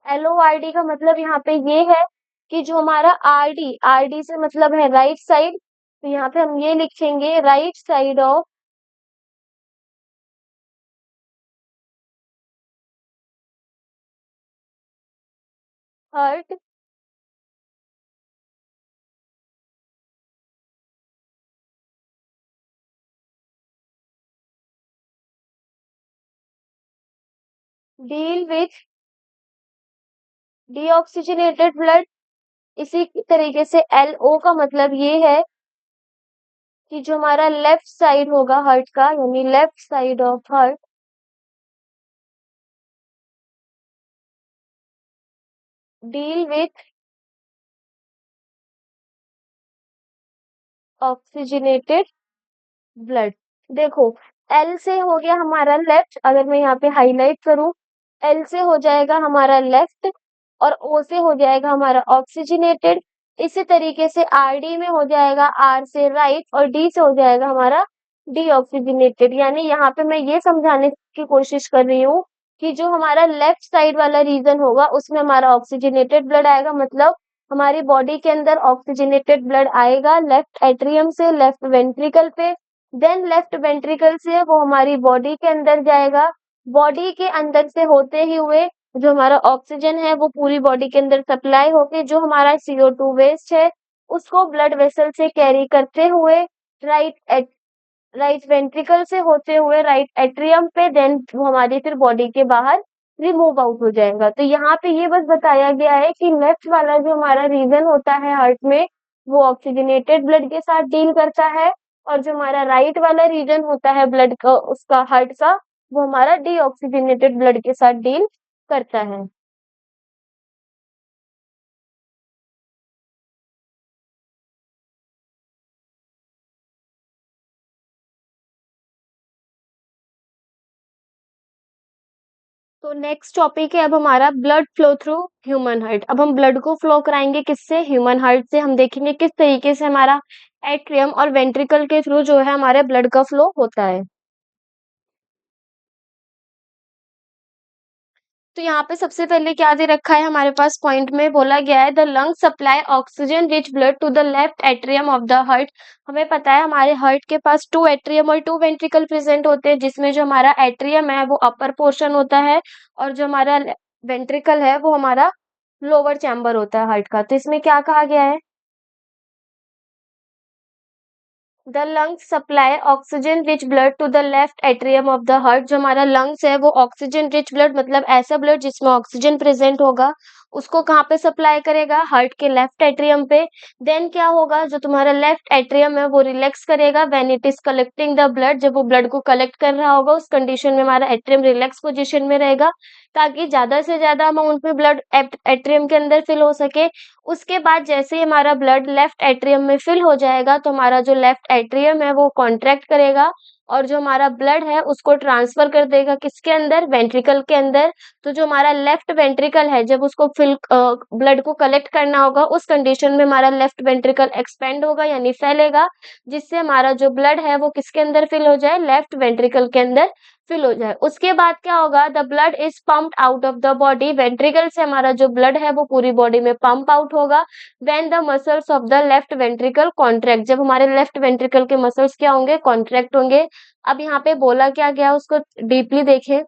Speaker 1: LORD का मतलब यहाँ पे ये है कि जो हमारा आरडी, आरडी से मतलब है राइट साइड, तो यहाँ पे हम ये लिखेंगे right side of heart deal with deoxygenated blood. इसी तरीके से एलओ का मतलब ये है कि जो हमारा लेफ्ट साइड होगा हार्ट का, यानी left side of heart deal with oxygenated blood. देखो, एल से हो गया हमारा लेफ्ट, अगर मैं यहाँ पे हाईलाइट करूं, एल से हो जाएगा हमारा लेफ्ट और ओ से हो जाएगा हमारा ऑक्सीजनेटेड। इसी तरीके से आर डी में हो जाएगा आर से राइट और डी से हो जाएगा हमारा डीऑक्सीजनेटेड। यानी यहाँ पे मैं ये समझाने की कोशिश कर रही हूँ कि जो हमारा लेफ्ट साइड वाला रीजन होगा उसमें हमारा ऑक्सीजनेटेड ब्लड आएगा, मतलब हमारी बॉडी के अंदर ऑक्सीजनेटेड ब्लड आएगा लेफ्ट एट्रियम से लेफ्ट वेंट्रिकल पे। देन लेफ्ट वेंट्रिकल से वो हमारी बॉडी के अंदर जाएगा, बॉडी के अंदर से होते ही हुए जो हमारा ऑक्सीजन है वो पूरी बॉडी के अंदर सप्लाई होके जो हमारा CO2 वेस्ट है उसको ब्लड वेसल से कैरी करते हुए राइट राइट वेंट्रिकल से होते हुए राइट एट्रियम पे, देन वो हमारी फिर बॉडी के बाहर रिमूव आउट हो जाएगा। तो यहाँ पे ये बस बताया गया है कि लेफ्ट वाला जो हमारा रीजन होता है हार्ट में वो ऑक्सीजनेटेड ब्लड के साथ डील करता है, और जो हमारा राइट वाला रीजन होता है ब्लड का उसका हार्ट का वो हमारा डीऑक्सीजनेटेड ब्लड के साथ डील करता है। तो नेक्स्ट टॉपिक है अब हमारा blood flow through human heart. अब हम ब्लड को फ्लो कराएंगे किससे? ह्यूमन हार्ट से। हम देखेंगे किस तरीके से हमारा एट्रियम और वेंट्रिकल के थ्रू जो है हमारे ब्लड का फ्लो होता है। तो यहाँ पे सबसे पहले क्या दे रखा है हमारे पास, पॉइंट में बोला गया है the lung supply oxygen rich blood to the left atrium of the heart. हमें पता है हमारे हार्ट के पास 2 एट्रियम और 2 वेंट्रिकल प्रेजेंट होते हैं, जिसमें जो हमारा एट्रियम है वो अपर पोर्शन होता है और जो हमारा वेंट्रिकल है वो हमारा लोअर चैम्बर होता है हार्ट का। तो इसमें क्या कहा गया है, the lungs supply oxygen rich blood to the left atrium of the heart. जो हमारा लंग्स है वो ऑक्सीजन रिच ब्लड मतलब ऐसा ब्लड जिसमें ऑक्सीजन प्रेजेंट होगा उसको कहाँ पे सप्लाई करेगा? हार्ट के लेफ्ट एट्रियम पे। देन क्या होगा, जो तुम्हारा लेफ्ट एट्रियम है वो रिलैक्स करेगा when it is collecting the blood. जब वो ब्लड को कलेक्ट कर रहा होगा उस कंडीशन में हमारा एट्रियम रिलैक्स पोजीशन में रहेगा ताकि ज्यादा से ज्यादा अमाउंट में ब्लड एट्रियम के अंदर फिल हो सके। उसके बाद जैसे ही हमारा ब्लड लेफ्ट एट्रियम में फिल हो जाएगा तो हमारा जो लेफ्ट एट्रियम है वो कॉन्ट्रैक्ट करेगा और जो हमारा ब्लड है उसको ट्रांसफर कर देगा किसके अंदर? वेंट्रिकल के अंदर। तो जो हमारा लेफ्ट वेंट्रिकल है जब उसको फिल ब्लड को कलेक्ट करना होगा उस कंडीशन में हमारा लेफ्ट वेंट्रिकल एक्सपेंड होगा यानी फैलेगा, जिससे हमारा जो ब्लड है वो किसके अंदर फिल हो जाए? लेफ्ट वेंट्रिकल के अंदर फिल हो जाए। उसके बाद क्या होगा, the blood is pumped out of the body. Ventricle से हमारा जो ब्लड है वो पूरी बॉडी में पंप आउट होगा when the muscles of the left ventricle contract. जब हमारे लेफ्ट वेंट्रिकल के मसल्स क्या होंगे? कॉन्ट्रैक्ट होंगे। अब यहाँ पे बोला क्या गया उसको डीपली देखें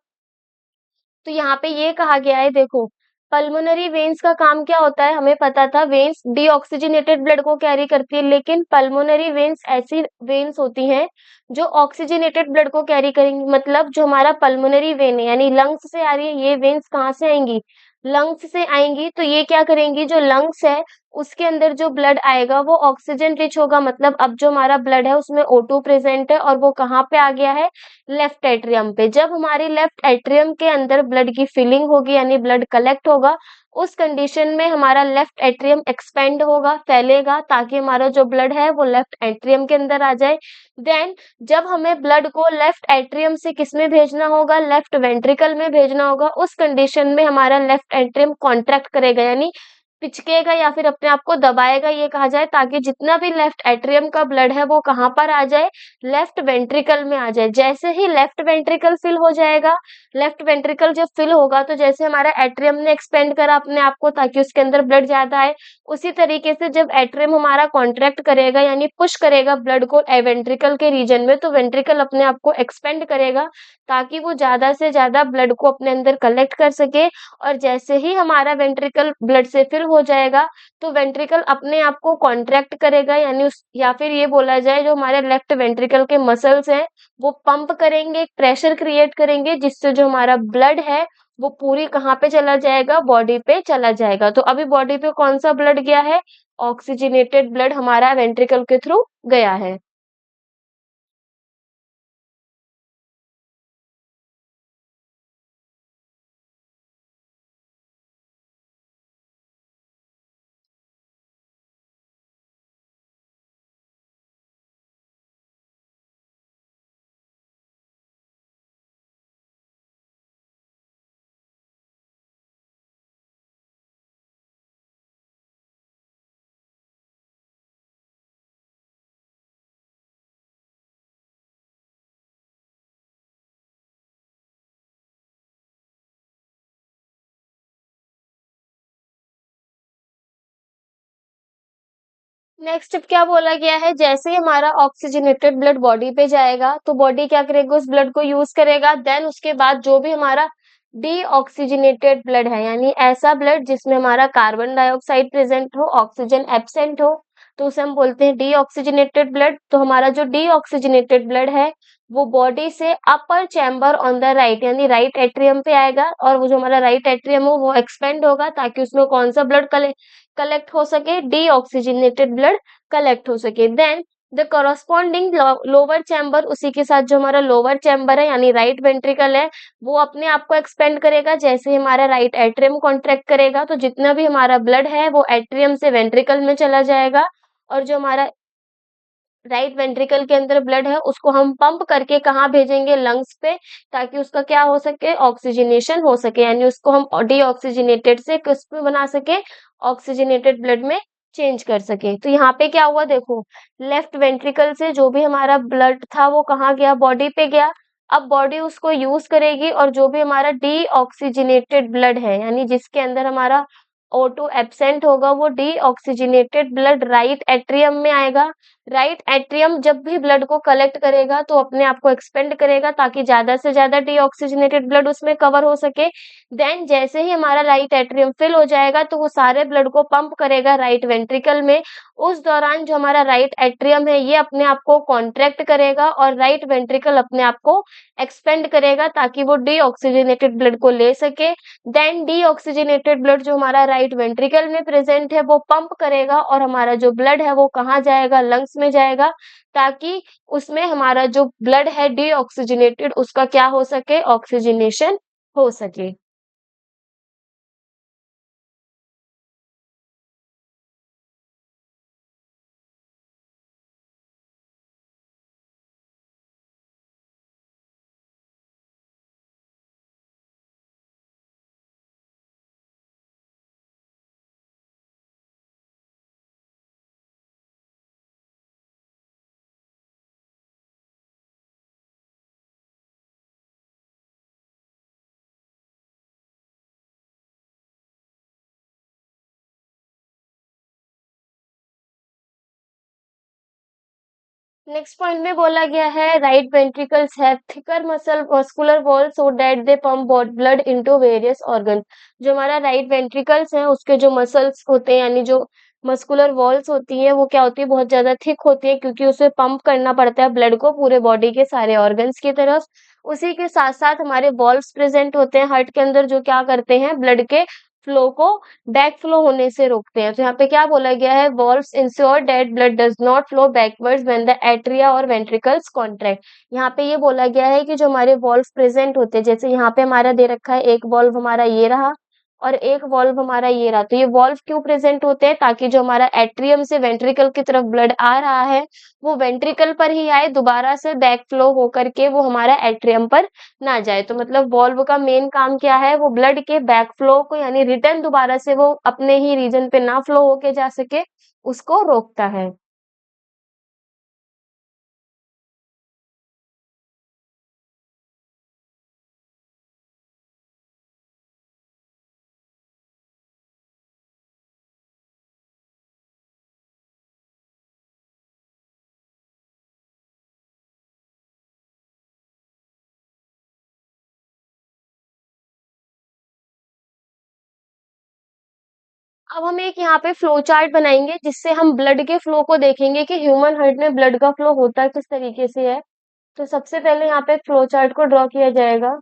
Speaker 1: तो यहाँ पे ये कहा गया है, देखो पल्मोनरी वेन्स का काम क्या होता है? हमें पता था वेन्स डीऑक्सीजनेटेड ब्लड को कैरी करती है, लेकिन पल्मोनरी वेन्स ऐसी वेन्स होती हैं जो ऑक्सीजनेटेड ब्लड को कैरी करेंगी। मतलब जो हमारा पल्मोनरी वेन है यानी लंग्स से आ रही है, ये वेन्स कहाँ से आएंगी? लंग्स से आएंगी। तो ये क्या करेंगी, जो लंग्स है उसके अंदर जो ब्लड आएगा वो ऑक्सीजन रिच होगा, मतलब अब जो हमारा ब्लड है उसमें O2 प्रेजेंट है और वो कहाँ पे आ गया है? लेफ्ट एट्रियम पे। जब हमारी लेफ्ट एट्रियम के अंदर ब्लड की फिलिंग होगी यानी ब्लड कलेक्ट होगा उस कंडीशन में हमारा लेफ्ट एट्रियम एक्सपेंड होगा, फैलेगा ताकि हमारा जो ब्लड है वो लेफ्ट एट्रियम के अंदर आ जाए। देन जब हमें ब्लड को लेफ्ट एट्रियम से किसमें भेजना होगा? लेफ्ट वेंट्रिकल में भेजना होगा। उस कंडीशन में हमारा लेफ्ट एट्रियम कॉन्ट्रैक्ट करेगा यानी पिचकेगा या फिर अपने आप को दबाएगा ये कहा जाए, ताकि जितना भी लेफ्ट एट्रियम का ब्लड है वो कहाँ पर आ जाए, लेफ्ट वेंट्रिकल में आ जाए। जैसे ही लेफ्ट वेंट्रिकल फिल हो जाएगा, लेफ्ट वेंट्रिकल जब फिल होगा तो जैसे हमारा एट्रियम ने एक्सपेंड करा अपने आप को ताकि उसके अंदर ब्लड ज्यादा आए, उसी तरीके से जब एट्रियम हमारा कॉन्ट्रैक्ट करेगा यानी पुश करेगा ब्लड को वेंट्रिकल के रीजन में, तो वेंट्रिकल अपने आप को एक्सपेंड करेगा ताकि वो ज्यादा से ज्यादा ब्लड को अपने अंदर कलेक्ट कर सके। और जैसे ही हमारा वेंट्रिकल ब्लड से फिल हो जाएगा, तो वेंट्रिकल अपने आप को कॉन्ट्रैक्ट करेगा, यानी उस या फिर ये बोला जाए जो हमारे लेफ्ट वेंट्रिकल के मसल्स हैं वो पंप करेंगे, प्रेशर क्रिएट करेंगे, जिससे जो हमारा ब्लड है वो पूरी कहाँ पे चला जाएगा, बॉडी पे चला जाएगा। तो अभी बॉडी पे कौन सा ब्लड गया है, ऑक्सीजनेटेड ब्लड हमारा वेंट्रिकल के थ्रू गया है। नेक्स्ट क्या बोला गया है, जैसे ही हमारा ऑक्सीजनेटेड ब्लड बॉडी पे जाएगा तो बॉडी क्या करेगा, उस ब्लड को यूज करेगा। देन उसके बाद जो भी हमारा डीऑक्सीजनेटेड ब्लड है, यानी ऐसा ब्लड जिसमें हमारा कार्बन डाइऑक्साइड प्रेजेंट हो, ऑक्सीजन एब्सेंट हो, तो उसे हम बोलते हैं डीऑक्सीजनेटेड ब्लड। तो हमारा जो डीऑक्सीजनेटेड ब्लड है वो बॉडी से अपर चैम्बर ऑन द राइट यानी राइट एट्रियम पे आएगा, और वो जो हमारा राइट एट्रियम हो वो एक्सपेंड होगा ताकि उसमें कौन सा ब्लड कलेक्ट हो सके, डीऑक्सीजनेटेड ब्लड कलेक्ट हो सके। Then the corresponding lower chamber, उसी के साथ जो हमारा लोअर चैम्बर है यानी राइट वेंट्रिकल है, वो अपने आप को एक्सपेंड करेगा। जैसे ही हमारा राइट एट्रियम कॉन्ट्रैक्ट करेगा तो जितना भी हमारा ब्लड है वो एट्रियम से वेंट्रिकल में चला जाएगा, और जो हमारा राइट वेंट्रिकल के अंदर ब्लड है उसको हम पंप करके कहाँ भेजेंगे, लंग्स पे, ताकि उसका क्या हो सके, ऑक्सीजनेशन हो सके, यानी उसको हम डीऑक्सीजनेटेड से किस में बना सके, ऑक्सीजनेटेड ब्लड में चेंज कर सके। तो यहाँ पे क्या हुआ देखो, लेफ्ट वेंट्रिकल से जो भी हमारा ब्लड था वो कहाँ गया, बॉडी पे गया। अब बॉडी उसको यूज करेगी और जो भी हमारा डीऑक्सीजनेटेड ब्लड है यानी जिसके अंदर हमारा O2 एब्सेंट होगा, वो डीऑक्सीजनेटेड ब्लड राइट एट्रियम में आएगा। राइट एट्रियम जब भी ब्लड को कलेक्ट करेगा तो अपने आप को एक्सपेंड करेगा ताकि ज्यादा से ज्यादा डीऑक्सीजनेटेड ब्लड उसमें कवर हो सके। देन जैसे ही हमारा राइट एट्रियम फिल हो जाएगा तो वो सारे ब्लड को पंप करेगा राइट वेंट्रिकल में। उस दौरान जो हमारा राइट एट्रियम है ये अपने आप को कॉन्ट्रैक्ट करेगा और राइट वेंट्रिकल अपने आप को एक्सपेंड करेगा ताकि वो डीऑक्सीजनेटेड ब्लड को ले सके। देन डीऑक्सीजनेटेड ब्लड जो हमारा राइट वेंट्रिकल में प्रेजेंट है वो पंप करेगा और हमारा जो ब्लड है वो कहाँ जाएगा, लंग्स में जाएगा, ताकि उसमें हमारा जो ब्लड है डीऑक्सीजनेटेड उसका क्या हो सके, ऑक्सीजनेशन हो सके। नेक्स्ट पॉइंट में बोला गया है, right ventricles have thicker muscle muscular wall so that they pump blood into various organ. जो हमारा राइट वेंट्रिकल्स है उसके जो मसल्स होते हैं यानी जो मस्कुलर वॉल्स होती है वो क्या होती है, बहुत ज्यादा थिक होती है, क्योंकि उसे पंप करना पड़ता है ब्लड को पूरे बॉडी के सारे ऑर्गन्स की तरफ। उसी के साथ साथ हमारे वॉल्व्स प्रेजेंट होते हैं हार्ट के अंदर, जो क्या करते हैं, ब्लड के फ्लो को बैक फ्लो होने से रोकते हैं। तो यहाँ पे क्या बोला गया है, valves ensure that blood does not flow backwards when the atria और वेंट्रिकल्स कॉन्ट्रैक्ट। यहाँ पे ये बोला गया है कि जो हमारे वॉल्व्स प्रेजेंट होते हैं, जैसे यहाँ पे हमारा दे रखा है एक वॉल्व हमारा ये रहा, और एक वॉल्व हमारा ये रहा। तो ये वॉल्व क्यों प्रेज़ेंट होते हैं? ताकि जो हमारा एट्रियम से वेंट्रिकल की तरफ ब्लड आ रहा है, वो वेंट्रिकल पर ही आए, दोबारा से बैक फ्लो होकर के वो हमारा एट्रियम पर ना जाए। तो मतलब वॉल्व का मेन काम क्या है? वो ब्लड के बैक फ्लो को यानी रिटर्न दोबारा से वो अपने ही रीजन पे ना फ्लो होके जा सके, उसको रोकता है। अब हम एक यहाँ पे फ्लो चार्ट बनाएँगे जिससे हम ब्लड के फ्लो को देखेंगे कि ह्यूमन हार्ट में ब्लड का फ्लो होता किस तरीके से है। तो सबसे पहले यहाँ पे फ्लो चार्ट को ड्रॉ किया जाएगा।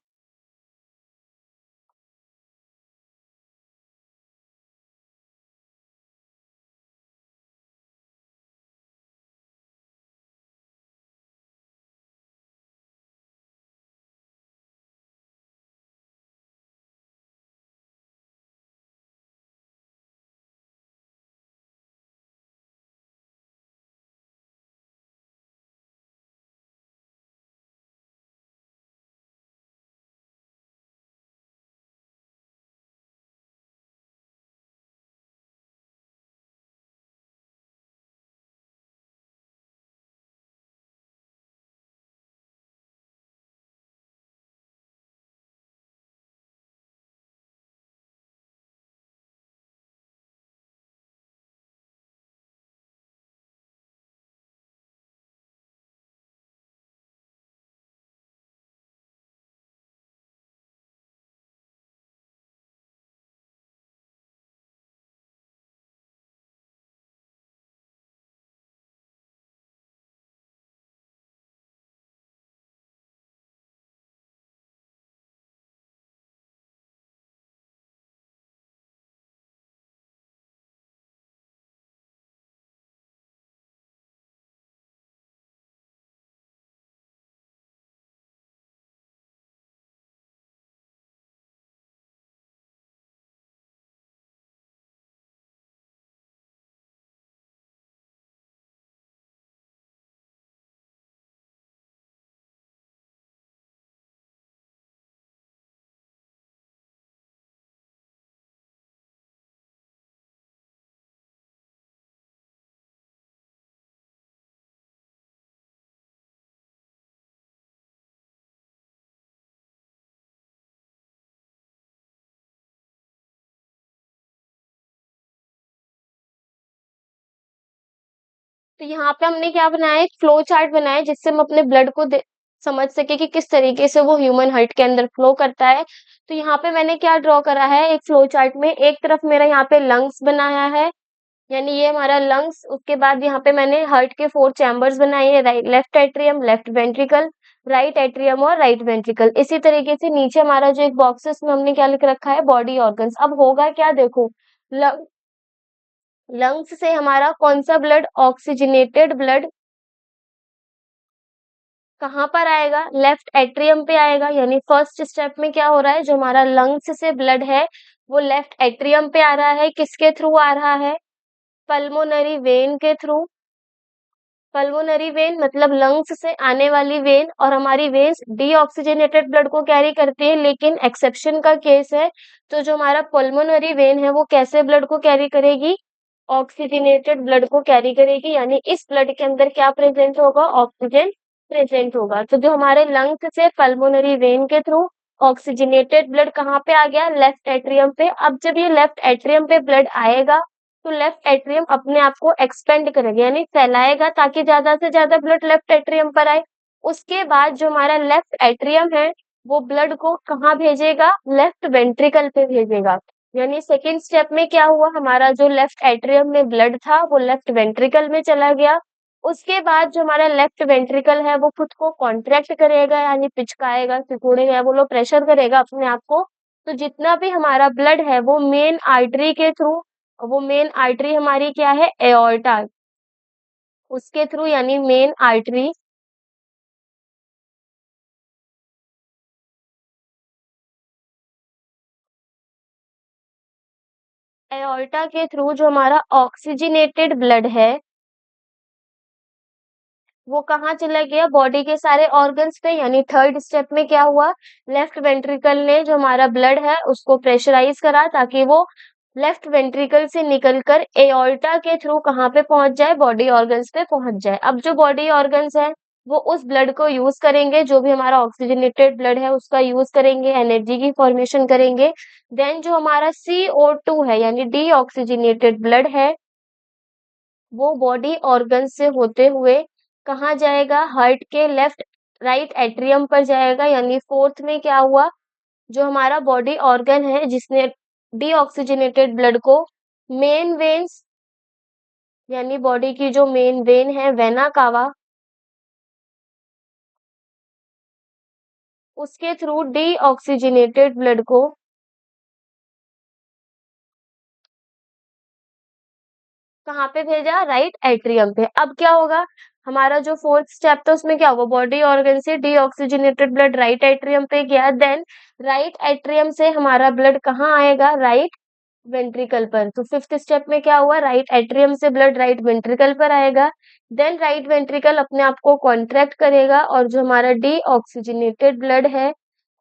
Speaker 1: तो यहाँ पे हमने क्या बनाया है, एक फ्लो चार्ट बनाया है जिससे हम अपने ब्लड को समझ सके कि किस तरीके से वो ह्यूमन हार्ट के अंदर फ्लो करता है। तो यहाँ पे मैंने क्या ड्रॉ करा है एक फ्लो चार्ट में, एक तरफ मेरा यहाँ पे लंग्स बनाया है, यानी ये हमारा लंग्स। उसके बाद यहाँ पे मैंने हार्ट के 4 चैम्बर्स बनाए हैं, right left atrium, left ventricle, right atrium और राइट वेंट्रिकल। इसी तरीके से नीचे हमारा जो एक बॉक्स है उसमें हमने क्या लिख रखा है, बॉडी ऑर्गन्स। अब होगा क्या देखो, लंग्स से हमारा कौन सा ब्लड, ऑक्सीजनेटेड ब्लड कहाँ पर आएगा, लेफ्ट एट्रियम पे आएगा। यानी फर्स्ट स्टेप में क्या हो रहा है, जो हमारा लंग्स से ब्लड है वो लेफ्ट एट्रियम पे आ रहा है, किसके थ्रू आ रहा है, पल्मोनरी वेन के थ्रू। पल्मोनरी वेन मतलब लंग्स से आने वाली वेन, और हमारी वेन्स डीऑक्सीजनेटेड ब्लड को कैरी करती है, लेकिन एक्सेप्शन का केस है। तो जो हमारा पल्मोनरी वेन है वो कैसे ब्लड को कैरी करेगी, ऑक्सीजनेटेड ब्लड को कैरी करेगी। यानी इस ब्लड के अंदर क्या प्रेजेंट होगा, ऑक्सीजन प्रेजेंट होगा। तो जो हमारे लंग्स से पल्मोनरी वेन के थ्रू ऑक्सीजनेटेड ब्लड कहाँ पे आ गया, लेफ्ट एट्रियम पे। अब जब ये लेफ्ट एट्रियम पे ब्लड आएगा तो लेफ्ट एट्रियम अपने आप को एक्सपेंड करेगा, यानी फैलाएगा ताकि ज्यादा से ज्यादा ब्लड लेफ्ट एट्रियम पर आए। उसके बाद जो हमारा लेफ्ट एट्रियम है वो ब्लड को कहाँ भेजेगा, लेफ्ट वेंट्रिकल पे भेजेगा। यानी सेकेंड स्टेप में क्या हुआ, हमारा जो लेफ्ट एट्रियम में ब्लड था वो लेफ्ट वेंट्रिकल में चला गया। उसके बाद जो हमारा लेफ्ट वेंट्रिकल है वो खुद को कॉन्ट्रैक्ट करेगा, यानी पिचकाएगा, सिकुड़ेगा, बोलो प्रेशर करेगा अपने आप को। तो जितना भी हमारा ब्लड है वो मेन आर्टरी के थ्रू, वो मेन आर्टरी हमारी क्या है, एओर्टा, उसके थ्रू, यानी मेन आर्टरी। एओर्टा के थ्रू जो हमारा ऑक्सीजनेटेड ब्लड है वो कहाँ चला गया? बॉडी के सारे ऑर्गन्स पे, यानी थर्ड स्टेप में क्या हुआ? लेफ्ट वेंट्रिकल ने जो हमारा ब्लड है उसको प्रेशराइज करा ताकि वो लेफ्ट वेंट्रिकल से निकलकर एओर्टा के थ्रू कहाँ पे पहुंच जाए? बॉडी ऑर्गन्स पे पहुंच जाए। अब जो बॉडी ऑर्गन्स है वो उस ब्लड को यूज करेंगे, जो भी हमारा ऑक्सीजनेटेड ब्लड है उसका यूज करेंगे, एनर्जी की फॉर्मेशन करेंगे। देन जो हमारा CO2 है यानी डीऑक्सीजनेटेड ब्लड है वो बॉडी ऑर्गन से होते हुए कहाँ जाएगा? हार्ट के लेफ्ट राइट एट्रियम पर जाएगा। यानी फोर्थ में क्या हुआ? जो हमारा बॉडी ऑर्गन है जिसने डीऑक्सीजनेटेड ब्लड को मेन वेन्स यानी बॉडी की जो मेन वेन है वेना कावा उसके थ्रू डीऑक्सीजनेटेड ब्लड को कहाँ पे भेजा? राइट एट्रियम पे। अब क्या होगा? हमारा जो फोर्थ स्टेप था उसमें क्या हुआ? बॉडी ऑर्गन से डीऑक्सीजनेटेड ब्लड राइट एट्रियम पे गया। देन राइट एट्रियम से हमारा ब्लड कहाँ आएगा? राइट वेंट्रिकल पर। तो फिफ्थ स्टेप में क्या हुआ? राइट एट्रियम से ब्लड राइट वेंट्रिकल पर आएगा। देन राइट वेंट्रिकल अपने आप को कॉन्ट्रैक्ट करेगा और जो हमारा डीऑक्सीजनेटेड ब्लड है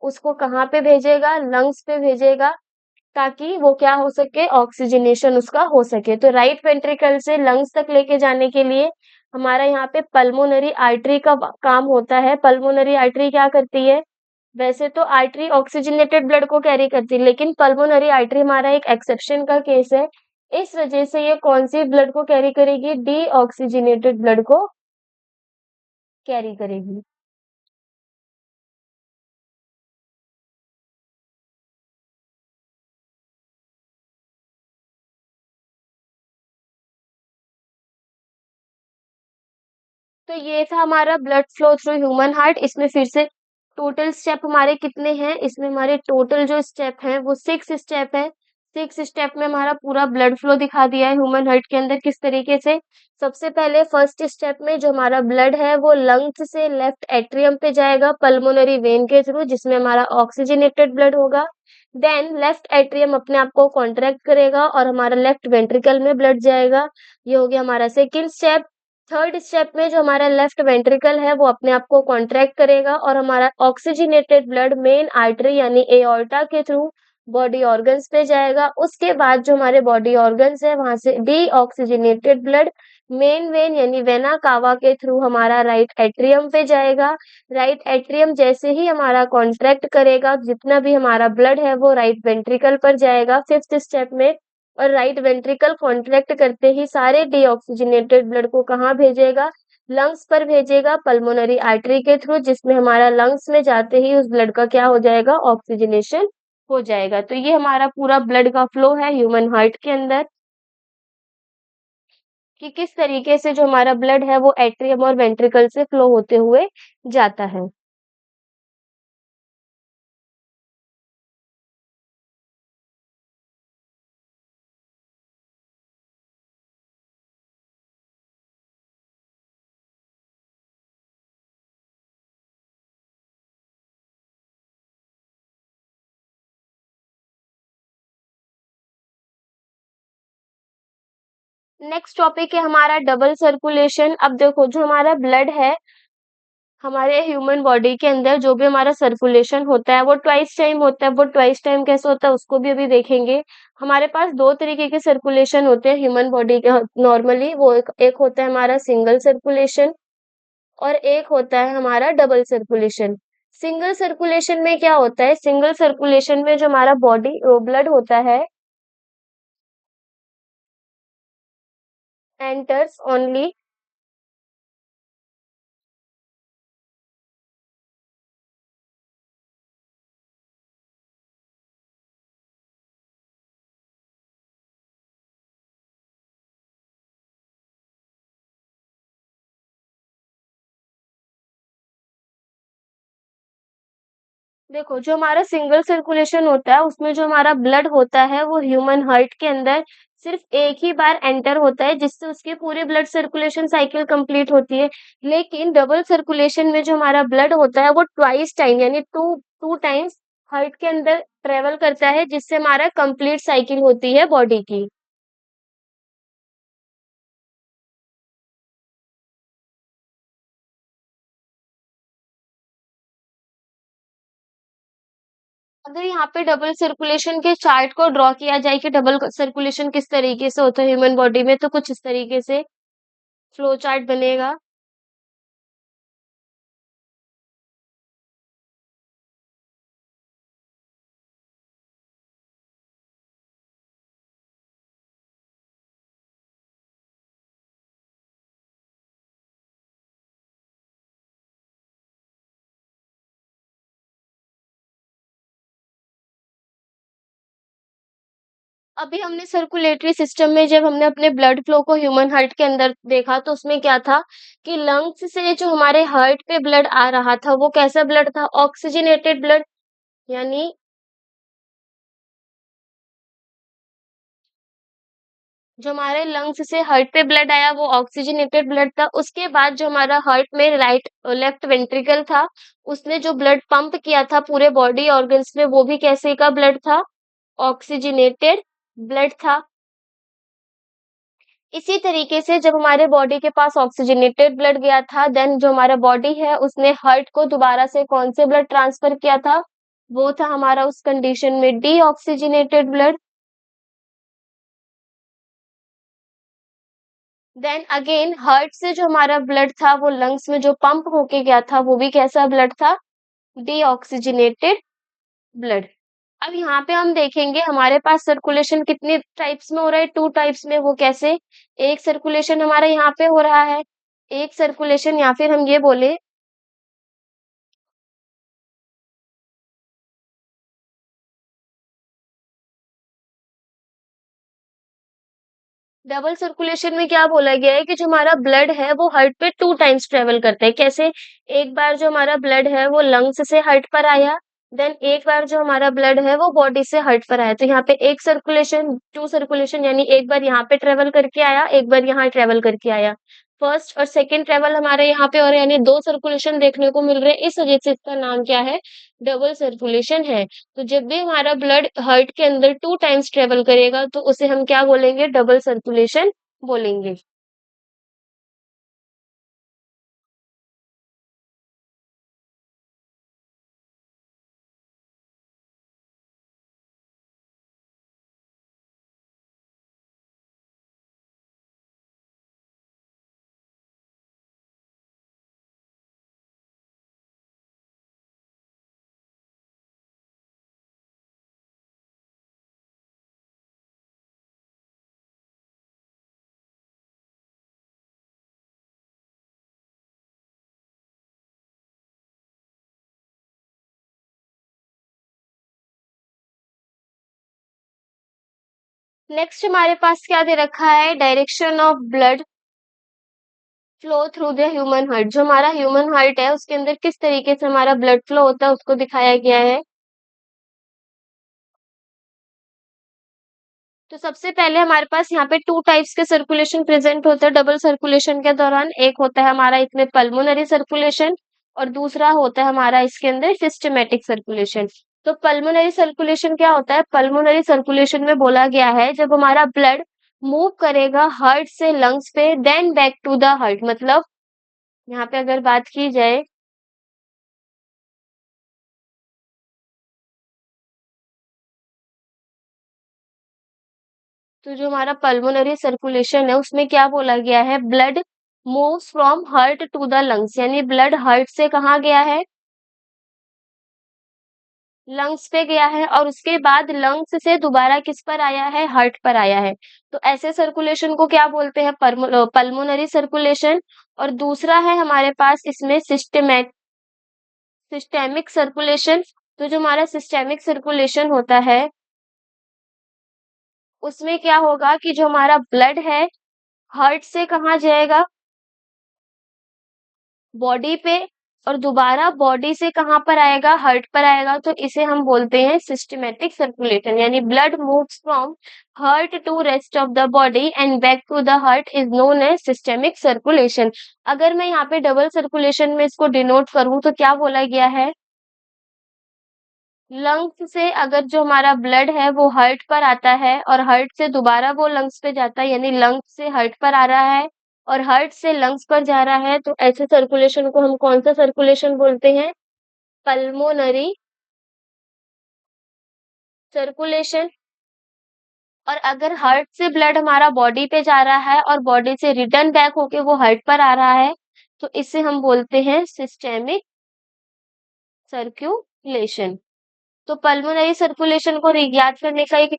Speaker 1: उसको कहाँ पे भेजेगा? लंग्स पे भेजेगा ताकि वो क्या हो सके? ऑक्सीजनेशन उसका हो सके। तो राइट वेंट्रिकल से लंग्स तक लेके जाने के लिए हमारा यहाँ पे पल्मोनरी आर्टरी का काम होता है। पल्मोनरी आर्टरी क्या करती है? वैसे तो आर्टरी ऑक्सीजनेटेड ब्लड को कैरी करती है, लेकिन पल्मोनरी आर्टरी हमारा एक एक्सेप्शन का केस है। इस वजह से ये कौन सी ब्लड को कैरी करेगी? डीऑक्सीजनेटेड ब्लड को कैरी करेगी। तो ये था हमारा blood flow through human heart. इसमें फिर से टोटल स्टेप हमारे कितने हैं? इसमें हमारे टोटल जो स्टेप हैं वो 6 स्टेप है। 6 स्टेप में हमारा पूरा ब्लड फ्लो दिखा दिया है ह्यूमन हार्ट के अंदर किस तरीके से। सबसे पहले फर्स्ट स्टेप में जो हमारा ब्लड है वो लंग्स से लेफ्ट एट्रियम पे जाएगा पल्मोनरी वेन के थ्रू, जिसमें हमारा ऑक्सीजनेटेड ब्लड होगा। देन लेफ्ट एट्रियम अपने आप को कॉन्ट्रैक्ट करेगा और हमारा लेफ्ट वेंट्रिकल में ब्लड जाएगा। ये हो गया हमारा सेकंड स्टेप। थर्ड स्टेप में जो हमारा लेफ्ट वेंट्रिकल है वो अपने आप को कॉन्ट्रैक्ट करेगा और हमारा ऑक्सीजनेटेड ब्लड मेन आर्टरी यानी एओर्टा के थ्रू बॉडी ऑर्गन्स पे जाएगा। उसके बाद जो हमारे बॉडी ऑर्गन्स है वहां से डीऑक्सीजनेटेड ब्लड मेन वेन यानी वेना कावा के थ्रू हमारा राइट एट्रियम पे जाएगा। राइट एट्रियम जैसे ही हमारा कॉन्ट्रैक्ट करेगा जितना भी हमारा ब्लड है वो राइट वेंट्रिकल पर जाएगा फिफ्थ स्टेप में। और राइट वेंट्रिकल कॉन्ट्रैक्ट करते ही सारे डीऑक्सीजनेटेड ब्लड को कहाँ भेजेगा? लंग्स पर भेजेगा पल्मोनरी आर्टरी के थ्रू, जिसमें हमारा लंग्स में जाते ही उस ब्लड का क्या हो जाएगा? ऑक्सीजनेशन हो जाएगा। तो ये हमारा पूरा ब्लड का फ्लो है ह्यूमन हार्ट के अंदर कि किस तरीके से जो हमारा ब्लड है वो एट्रियम और वेंट्रिकल से फ्लो होते हुए जाता है। नेक्स्ट टॉपिक है हमारा डबल सर्कुलेशन। अब देखो जो हमारा ब्लड है हमारे ह्यूमन बॉडी के अंदर जो भी हमारा सर्कुलेशन होता है वो ट्वाइस टाइम होता है। वो ट्वाइस टाइम कैसे होता है उसको भी अभी देखेंगे। हमारे पास दो तरीके के सर्कुलेशन होते हैं ह्यूमन बॉडी के नॉर्मली। वो एक होता है हमारा सिंगल सर्कुलेशन और एक होता है हमारा डबल सर्कुलेशन। सिंगल सर्कुलेशन में क्या होता है? सिंगल सर्कुलेशन में जो हमारा बॉडी ब्लड होता है एंटर्स ओनली देखो जो हमारा सिंगल सर्कुलेशन होता है उसमें जो हमारा ब्लड होता है वो ह्यूमन हार्ट के अंदर सिर्फ एक ही बार एंटर होता है, जिससे उसकी पूरी ब्लड सर्कुलेशन साइकिल कंप्लीट होती है। लेकिन डबल सर्कुलेशन में जो हमारा ब्लड होता है वो ट्वाइस टाइम यानी टू टू टाइम्स हार्ट के अंदर ट्रेवल करता है जिससे हमारा कंप्लीट साइकिल होती है बॉडी की। अगर यहाँ पे डबल सर्कुलेशन के चार्ट को ड्रॉ किया जाए कि डबल सर्कुलेशन किस तरीके से होता है ह्यूमन बॉडी में, तो कुछ इस तरीके से फ्लो चार्ट बनेगा। अभी हमने सर्कुलेटरी सिस्टम में जब हमने अपने ब्लड फ्लो को ह्यूमन हार्ट के अंदर देखा तो उसमें क्या था कि लंग्स से जो हमारे हार्ट पे ब्लड आ रहा था वो कैसा ब्लड था? Oxygenated blood. यानी जो हमारे लंग्स से हार्ट पे ब्लड आया वो ऑक्सीजनेटेड ब्लड था। उसके बाद जो हमारा हार्ट में लेफ्ट वेंट्रिकल था, उसने जो ब्लड पंप किया था पूरे बॉडी ऑर्गन्स में वो भी कैसे का ब्लड था? ऑक्सीजनेटेड ब्लड था। इसी तरीके से जब हमारे बॉडी के पास ऑक्सीजनेटेड ब्लड गया था, देन जो हमारा बॉडी है उसने हार्ट को दोबारा से कौन से ब्लड ट्रांसफर किया था? वो था हमारा उस कंडीशन में deoxygenated blood. Then again heart से जो हमारा ब्लड था वो लंग्स में जो पंप होके गया था वो भी कैसा ब्लड था? Deoxygenated blood. अब यहाँ पे हम देखेंगे हमारे पास सर्कुलेशन कितने टाइप्स में हो रहा है? टू टाइप्स में। वो कैसे? एक सर्कुलेशन हमारा यहाँ पे हो रहा है, एक सर्कुलेशन या फिर हम ये बोले डबल सर्कुलेशन में क्या बोला गया है कि जो हमारा ब्लड है वो हार्ट पे टू टाइम्स ट्रेवल करता है। कैसे? एक बार जो हमारा ब्लड है वो लंग्स से हार्ट पर आया, देन एक बार जो हमारा ब्लड है वो बॉडी से हार्ट पर आया। तो यहाँ पे एक सर्कुलेशन, टू सर्कुलेशन, यानी एक बार यहाँ पे ट्रेवल करके आया, एक बार यहाँ ट्रेवल करके आया। फर्स्ट और सेकंड ट्रेवल हमारे यहाँ पे और यानी दो सर्कुलेशन देखने को मिल रहे हैं। इस वजह से इसका नाम क्या है? डबल सर्कुलेशन है। तो जब भी हमारा ब्लड हार्ट के अंदर टू टाइम्स ट्रेवल करेगा तो उसे हम क्या बोलेंगे? डबल सर्कुलेशन बोलेंगे। नेक्स्ट हमारे पास क्या दे रखा है? Direction of blood flow through the human heart. जो हमारा ह्यूमन हार्ट है उसके अंदर किस तरीके से हमारा ब्लड फ्लो होता है उसको दिखाया गया है। तो सबसे पहले हमारे पास यहाँ पे टू टाइप्स के सर्कुलेशन प्रेजेंट होता है डबल सर्कुलेशन के दौरान। एक होता है हमारा इसमें पल्मोनरी सर्कुलेशन और दूसरा होता है हमारा इसके अंदर सिस्टमैटिक सर्कुलेशन। तो पल्मोनरी सर्कुलेशन क्या होता है? पल्मोनरी सर्कुलेशन में बोला गया है जब हमारा ब्लड मूव करेगा हार्ट से लंग्स पे then back to the heart. मतलब यहाँ पे अगर बात की जाए तो जो हमारा पल्मोनरी सर्कुलेशन है उसमें क्या बोला गया है? Blood moves from heart to the lungs. यानी ब्लड हार्ट से कहाँ गया है? लंग्स पे गया है और उसके बाद लंग्स से दोबारा किस पर आया है? हार्ट पर आया है। तो ऐसे सर्कुलेशन को क्या बोलते हैं? Pulmonary circulation. और दूसरा है हमारे पास इसमें सिस्टेमिक सर्कुलेशन। तो जो हमारा सिस्टेमिक सर्कुलेशन होता है उसमें क्या होगा कि जो हमारा ब्लड है हार्ट से कहाँ जाएगा? बॉडी पे, और दोबारा बॉडी से कहाँ पर आएगा? हार्ट पर आएगा। तो इसे हम बोलते हैं सिस्टमैटिक सर्कुलेशन। यानी blood moves from heart to rest of the body and back to the heart is known as systemic circulation. अगर मैं यहाँ पे डबल सर्कुलेशन में इसको डिनोट करूं तो क्या बोला गया है? लंग्स से अगर जो हमारा ब्लड है वो हार्ट पर आता है और हार्ट से दोबारा वो लंग्स पे जाता है, यानी लंग्स से हार्ट पर आ रहा है और हार्ट से लंग्स पर जा रहा है, तो ऐसे सर्कुलेशन को हम कौन सा सर्कुलेशन बोलते हैं? Pulmonary circulation. और अगर हार्ट से ब्लड हमारा बॉडी पे जा रहा है और बॉडी से रिटर्न बैक होके वो हार्ट पर आ रहा है, तो इसे हम बोलते हैं सिस्टेमिक सर्कुलेशन। तो पल्मोनरी सर्कुलेशन को याद करने का एक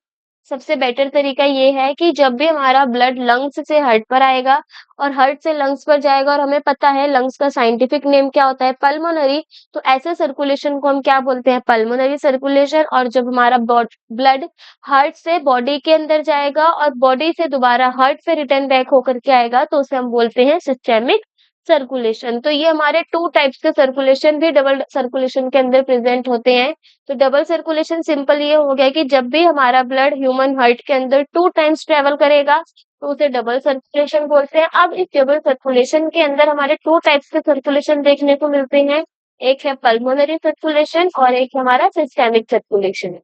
Speaker 1: सबसे बेटर तरीका ये है कि जब भी हमारा ब्लड लंग्स से हार्ट पर आएगा और हार्ट से लंग्स पर जाएगा और हमें पता है लंग्स का साइंटिफिक नेम क्या होता है? पल्मोनरी। तो ऐसे सर्कुलेशन को हम क्या बोलते हैं? Pulmonary circulation. और जब हमारा ब्लड हार्ट से बॉडी के अंदर जाएगा और बॉडी से दोबारा हार्ट से रिटर्न बैक होकर के आएगा, तो उसे हम बोलते हैं सिस्टेमिक सर्कुलेशन। तो ये हमारे टू टाइप्स के सर्कुलेशन भी डबल सर्कुलेशन के अंदर प्रेजेंट होते हैं। तो डबल सर्कुलेशन सिंपल ये हो गया कि जब भी हमारा ब्लड ह्यूमन हार्ट के अंदर 2 टाइम्स ट्रेवल करेगा, तो उसे डबल सर्कुलेशन बोलते हैं। अब इस डबल सर्कुलेशन के अंदर हमारे 2 टाइप्स के सर्कुलेशन देखने को मिलते हैं। एक है पल्मोनरी सर्कुलेशन और एक हमारा सिस्टेमिक सर्कुलेशन।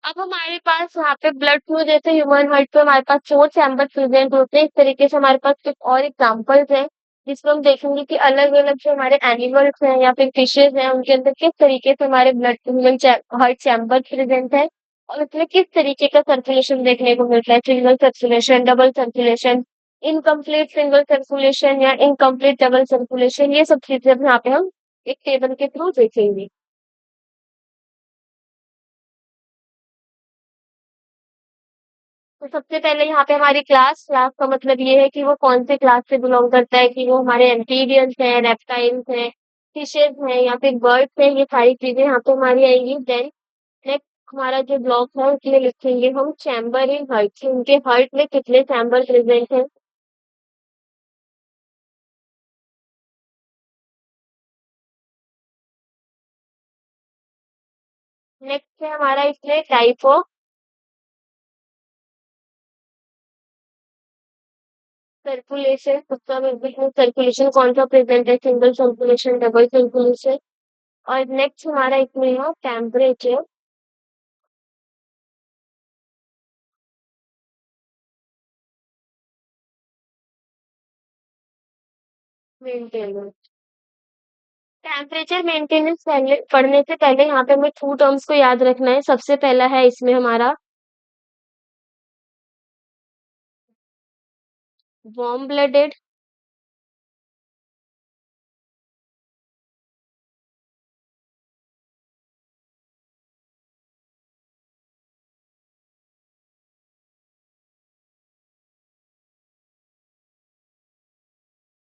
Speaker 1: अब हमारे पास यहाँ पे ब्लड फ्लो जैसे ह्यूमन हार्ट पे हमारे पास 4 चैम्बर प्रेजेंट होते हैं। इस तरीके से हमारे पास कुछ और एग्जांपल्स हैं, जिसमें हम देखेंगे कि अलग-अलग जो हमारे एनिमल्स हैं या फिर फिशेस हैं, उनके अंदर किस तरीके से हमारे blood human heart chamber present है और उसमें किस तरीके का सर्कुलेशन देखने को मिलता है। Single circulation, double circulation, incomplete single circulation या इनकम्प्लीट डबल सर्कुलेशन, ये सब चीजें अब यहाँ पे हम एक टेबल के थ्रू देखेंगे। तो सबसे पहले यहाँ पे हमारी क्लास क्लास का मतलब ये है कि वो कौन से क्लास से बिलोंग करता है, कि वो हमारे एम्फीबियंस हैं, रेप्टाइल्स हैं, फिशेस हैं या फिर बर्ड्स हैं। ये सारी चीजें यहाँ पे हमारी आएंगी। देन नेक्स्ट हमारा जो ब्लॉक है उसमें लिखेंगे हम चैम्बर इन हार्ट, उनके हार्ट में कितने चैम्बर प्रेजेंट हैं। नेक्स्ट है हमारा इसमें टाइप ऑफ सर्कुलेशन, उसका सर्कुलेशन कौन सा प्रेजेंट है, सिंगल सर्कुलेशन, डबल सर्कुलेशन। और नेक्स्ट हमारा इसमें है टेम्परेचर मेंटेनेंस। टेम्परेचर मेंटेनेंस पहले पढ़ने से पहले यहाँ पे हमें 2 टर्म्स को याद रखना है। सबसे पहला है इसमें हमारा वार्म ब्लडेड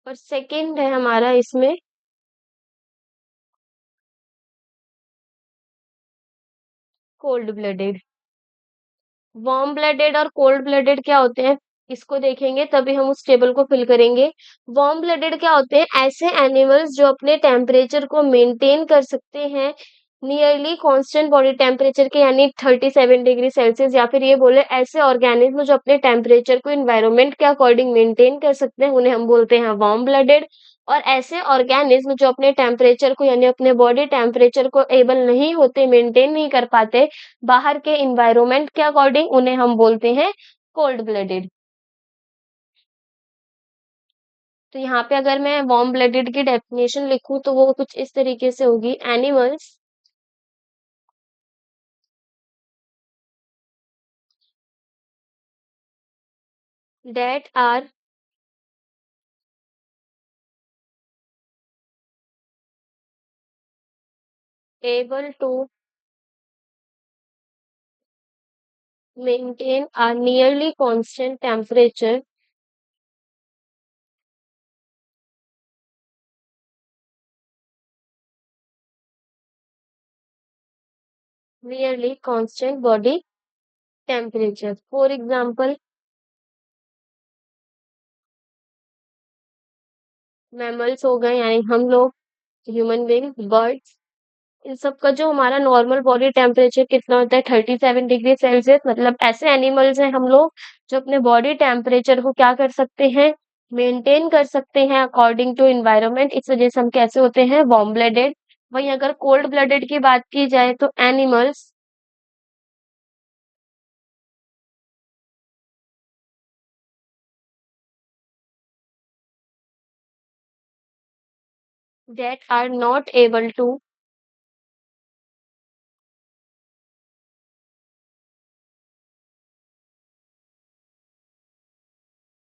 Speaker 1: और सेकंड है हमारा इसमें कोल्ड ब्लडेड। वार्म ब्लडेड और कोल्ड ब्लडेड क्या होते हैं, इसको देखेंगे तभी हम उस टेबल को फिल करेंगे। वार्म ब्लडेड क्या होते हैं? ऐसे एनिमल्स जो अपने टेम्परेचर को मेंटेन कर सकते हैं नियरली कांस्टेंट बॉडी टेम्परेचर के, यानी 37 डिग्री सेल्सियस, या फिर ये बोले ऐसे ऑर्गेनिज्म जो अपने टेम्परेचर को इन्वायरमेंट के अकॉर्डिंग मेंटेन कर सकते हैं, उन्हें हम बोलते हैं वार्म ब्लडेड। और ऐसे ऑर्गेनिज्म जो अपने टेम्परेचर को यानी अपने बॉडी टेम्परेचर को एबल नहीं होते, मेंटेन नहीं कर पाते बाहर के इन्वायरमेंट के अकॉर्डिंग, उन्हें हम बोलते हैं कोल्ड ब्लडेड। तो यहाँ पे अगर मैं वार्म ब्लडेड की डेफिनेशन लिखूं तो वो कुछ इस तरीके से होगी। Animals that are able to maintain a nearly constant temperature nearly constant body temperature. For example mammals हो गए यानी हम लोग, ह्यूमन बीइंग, बर्ड्स, इन सब का जो हमारा नॉर्मल बॉडी टेम्परेचर कितना होता है 37 डिग्री सेल्सियस। मतलब ऐसे एनिमल्स हैं हम लोग जो अपने बॉडी टेम्परेचर को क्या कर सकते हैं, मेंटेन कर सकते हैं अकॉर्डिंग टू इन्वायरमेंट। इस वजह से हम कैसे होते हैं, वार्म ब्लडेड। वहीं अगर कोल्ड ब्लडेड की बात की जाए तो animals that are not able to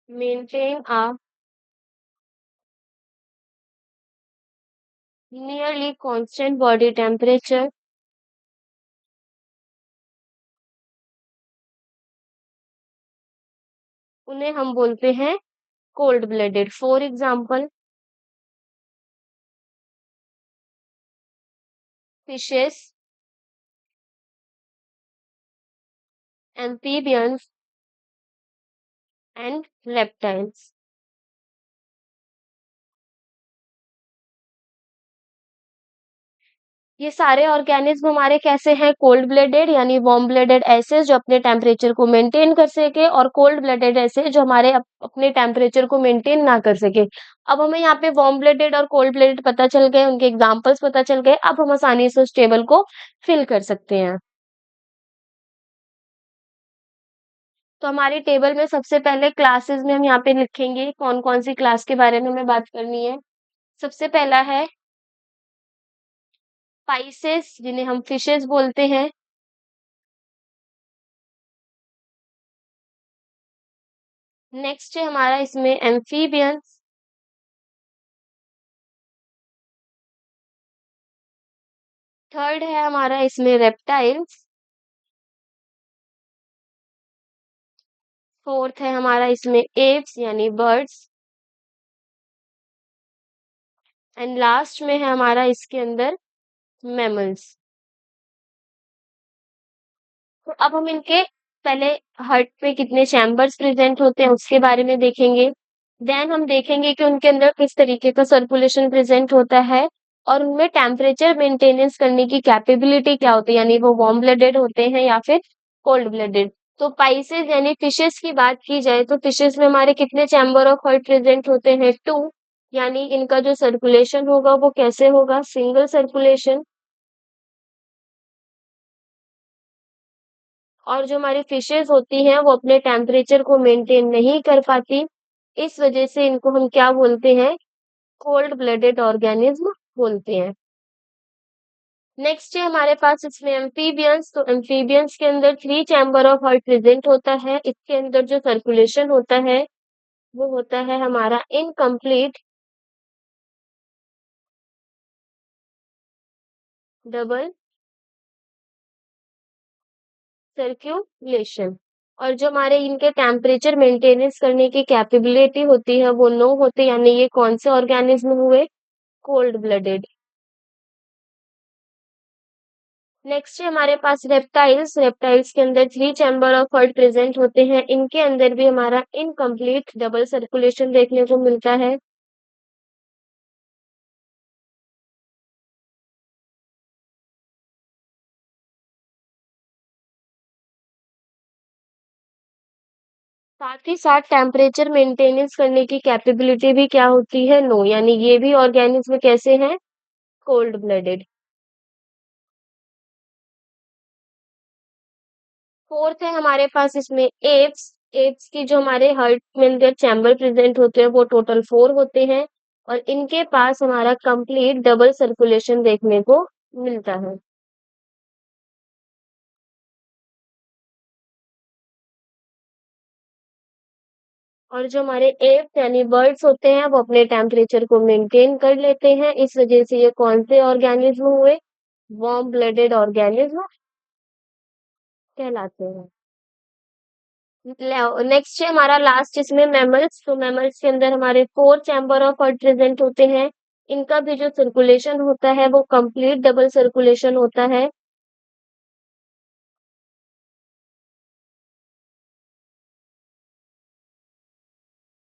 Speaker 1: maintain a nearly constant body temperature, उन्हें हम बोलते हैं cold blooded. For example fishes, amphibians and reptiles। ये सारे ऑर्गेनिज्म हमारे कैसे हैं, कोल्ड ब्लडेड यानी वार्म ब्लडेड ऐसे जो अपने टेम्परेचर को मेंटेन कर सके, और कोल्ड ब्लडेड ऐसे जो हमारे अपने टेम्परेचर को मेंटेन ना कर सके। अब हमें यहाँ पे वार्म ब्लडेड और कोल्ड ब्लडेड पता चल गए, उनके एग्जांपल्स पता चल गए। अब हम आसानी से उस टेबल को फिल कर सकते हैं। तो हमारी टेबल में सबसे पहले क्लासेस में हम यहाँ पे लिखेंगे कौन कौन सी क्लास के बारे में हमें बात करनी है। सबसे पहला है स्पाइसेस, जिन्हें हम फिशेस बोलते हैं। नेक्स्ट है हमारा इसमें एम्फीबियंस। थर्ड है हमारा इसमें रेप्टाइल्स। फोर्थ है हमारा इसमें एप्स यानी बर्ड्स। एंड लास्ट में है हमारा इसके अंदर मैमल्स। तो अब हम इनके पहले हार्ट पे कितने चैम्बर्स प्रेजेंट होते हैं उसके बारे में देखेंगे। देन हम देखेंगे कि उनके अंदर किस तरीके का सर्कुलेशन प्रेजेंट होता है, और उनमें टेम्परेचर मेंटेनेंस करने की कैपेबिलिटी क्या होती है, यानी वो वार्म ब्लडेड होते हैं या फिर कोल्ड ब्लडेड। तो पाइसेस यानी फिशेस की बात की जाए तो फिशेस में हमारे कितने चैम्बर ऑफ हार्ट प्रेजेंट होते हैं, टू। यानी इनका जो सर्कुलेशन होगा वो कैसे होगा, सिंगल सर्कुलेशन। और जो हमारी फिशेस होती हैं वो अपने टेम्परेचर को मेंटेन नहीं कर पाती, इस वजह से इनको हम क्या बोलते हैं, कोल्ड ब्लडेड ऑर्गेनिज्म बोलते हैं। नेक्स्ट है हमारे पास इसमें एम्फीबियंस। तो एम्फीबियंस के अंदर three chamber of heart present होता है। इसके अंदर जो सर्कुलेशन होता है वो होता है हमारा इनकम्प्लीट डबल सर्क्यूलेशन। और जो हमारे इनके टेम्परेचर मेंटेनेंस करने की कैपेबिलिटी होती है वो नो होती, यानी ये कौन से ऑर्गेनिज्म हुए, कोल्ड ब्लडेड। नेक्स्ट है हमारे पास रेप्टाइल्स। रेप्टाइल्स के अंदर three chamber of heart present होते हैं। इनके अंदर भी हमारा इनकम्प्लीट डबल सर्कुलेशन देखने को मिलता है। साथ ही साथ टेम्परेचर मेंटेनेंस करने की कैपेबिलिटी भी क्या होती है, नो, यानी ये भी ऑर्गेनिज्म कैसे हैं, कोल्ड ब्लडेड। फोर्थ है हमारे पास इसमें एप्स। एप्स की जो हमारे हार्ट में अंदर चैम्बर प्रेजेंट होते हैं वो टोटल फोर होते हैं, और इनके पास हमारा कंप्लीट डबल सर्कुलेशन देखने को मिलता है। और जो हमारे एप्स यानी बर्ड्स होते हैं वो अपने टेम्परेचर को मेंटेन कर लेते हैं, इस वजह से ये कौन से ऑर्गेनिज्म हुए, वार्म ब्लडेड ऑर्गेनिज्म कहलाते हैं। नेक्स्ट है हमारा लास्ट इसमें मैमल्स। तो मैमल्स के अंदर हमारे four chamber of heart present होते हैं। इनका भी जो सर्कुलेशन होता है वो कंप्लीट डबल सर्कुलेशन होता है।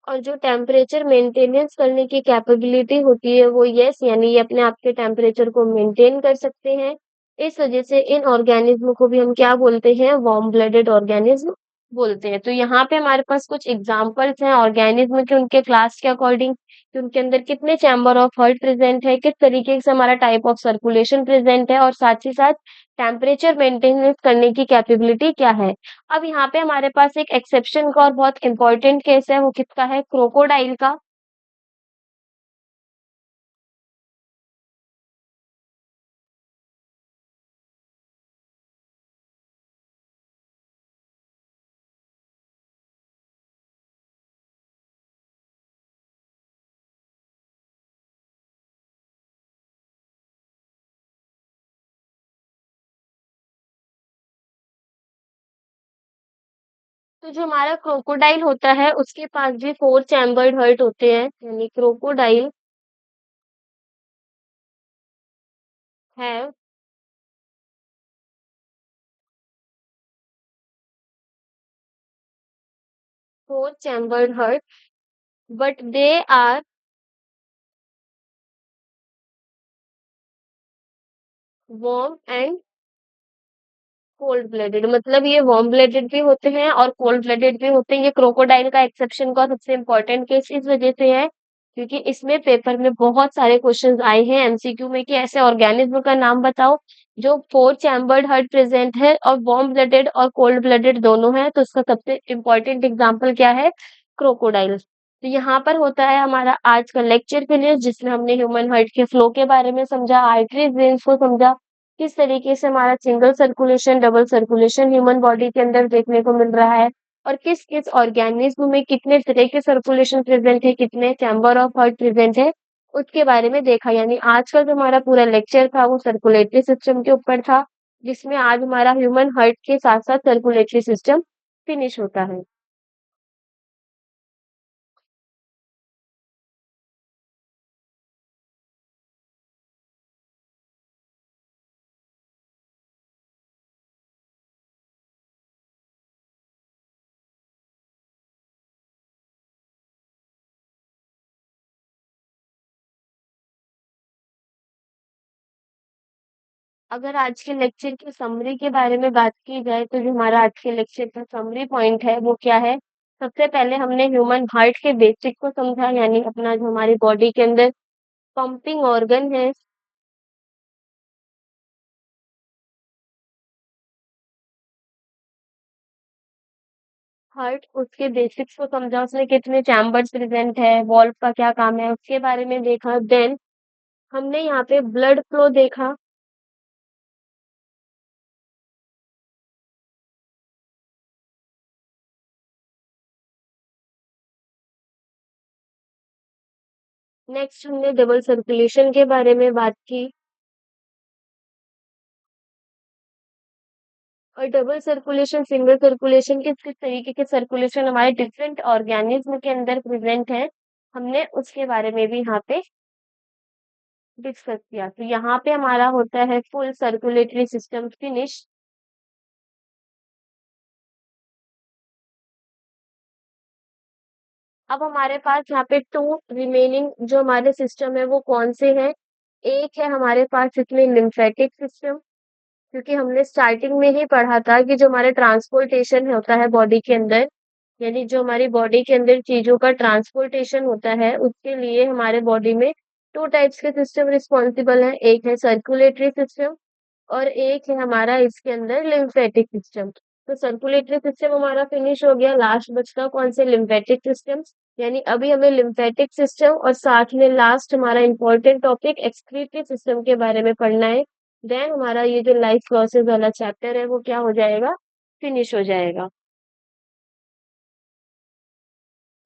Speaker 1: और जो टेम्परेचर मेंटेनेंस करने की कैपेबिलिटी होती है वो यस यानी ये अपने आप के टेम्परेचर को मेंटेन कर सकते हैं। इस वजह से इन ऑर्गेनिज्म को भी हम क्या बोलते हैं? वार्म ब्लडेड ऑर्गेनिज्म बोलते हैं। तो यहाँ पे हमारे पास कुछ एग्जांपल्स हैं ऑर्गेनिज्म के उनके क्लास के अकॉर्डिंग कि उनके अंदर कितने चैम्बर ऑफ हर्ट प्रेजेंट है, किस तरीके से हमारा टाइप ऑफ सर्कुलेशन प्रेजेंट है और साथ ही साथ टेम्परेचर मेंटेनेंस करने की कैपेबिलिटी क्या है। अब यहाँ पे हमारे पास एक एक्सेप्शन का और बहुत इंपॉर्टेंट केस है, वो किसका है? क्रोकोडाइल का। तो जो हमारा क्रोकोडाइल होता है उसके पास भी 4 चैम्बर्ड हर्ट होते हैं, यानी crocodile have 4 chambered heart but they are warm and cold blooded. मतलब ये वार्म ब्लडेड भी होते हैं और कोल्ड ब्लडेड भी होते हैं। ये क्रोकोडाइल का एक्सेप्शन का सबसे इम्पोर्टेंट केस इस वजह से है क्योंकि इसमें पेपर में बहुत सारे क्वेश्चंस आए हैं एमसीक्यू में कि ऐसे ऑर्गेनिज्म का नाम बताओ जो 4 चैम्बर्ड हार्ट प्रेजेंट है और वार्म ब्लडेड और कोल्ड ब्लडेड दोनों है। तो उसका सबसे इम्पोर्टेंट एग्जाम्पल क्या है? क्रोकोडाइल। तो यहाँ पर होता है हमारा आज का लेक्चर फिनिश जिसमें हमने ह्यूमन हार्ट के फ्लो के बारे में समझा, आर्टरीज वेन्स को समझा, किस तरीके से हमारा single circulation double circulation human body के अंदर देखने को मिल रहा है और किस किस ऑर्गेनिज्म में कितने तरह के सर्कुलेशन प्रेजेंट है, कितने चैम्बर ऑफ हार्ट प्रेजेंट है, उसके बारे में देखा। यानी आज का जो हमारा पूरा लेक्चर था वो सर्कुलेटरी सिस्टम के ऊपर था जिसमें आज हमारा ह्यूमन हार्ट के साथ साथ सर्कुलेटरी सिस्टम फिनिश होता है। अगर आज के लेक्चर की समरी के बारे में बात की जाए तो जो हमारा आज के लेक्चर का समरी पॉइंट है वो क्या है? सबसे पहले हमने ह्यूमन हार्ट के बेसिक को समझा यानी अपना जो हमारी बॉडी के अंदर पंपिंग ऑर्गन है हार्ट, उसके बेसिक्स को समझा, उसमें कितने चैम्बर्स प्रेजेंट है, वॉल्व का क्या काम है उसके बारे में देखा। देन हमने यहाँ पे ब्लड फ्लो देखा। नेक्स्ट हमने डबल सर्कुलेशन के बारे में बात की और डबल सर्कुलेशन सिंगल सर्कुलेशन किस किस तरीके के सर्कुलेशन हमारे डिफरेंट ऑर्गेनिज्म के अंदर प्रेजेंट है, हमने उसके बारे में भी यहाँ पे डिस्कस किया। तो यहाँ पे हमारा होता है फुल सर्कुलेटरी सिस्टम फिनिश। अब हमारे पास यहाँ पे टू रिमेनिंग जो हमारे सिस्टम है वो कौन से हैं? एक है हमारे पास इसमें लिम्फेटिक सिस्टम, क्योंकि हमने स्टार्टिंग में ही पढ़ा था कि जो हमारे ट्रांसपोर्टेशन होता है बॉडी के अंदर, यानी जो हमारी बॉडी के अंदर चीजों का ट्रांसपोर्टेशन होता है उसके लिए हमारे बॉडी में टू टाइप्स के सिस्टम रिस्पॉन्सिबल है। एक है सर्कुलेटरी सिस्टम और एक है हमारा इसके अंदर लिम्फेटिक सिस्टम। तो सर्कुलेटरी सिस्टम हमारा फिनिश हो गया, लास्ट बचता कौन से? Lymphatic system. यानी अभी हमें लिम्फेटिक सिस्टम और साथ में लास्ट हमारा इंपॉर्टेंट टॉपिक एक्सक्रीटरी सिस्टम के बारे में पढ़ना है। देन हमारा ये जो लाइफ प्रोसेस वाला चैप्टर है वो क्या हो जाएगा? फिनिश हो जाएगा।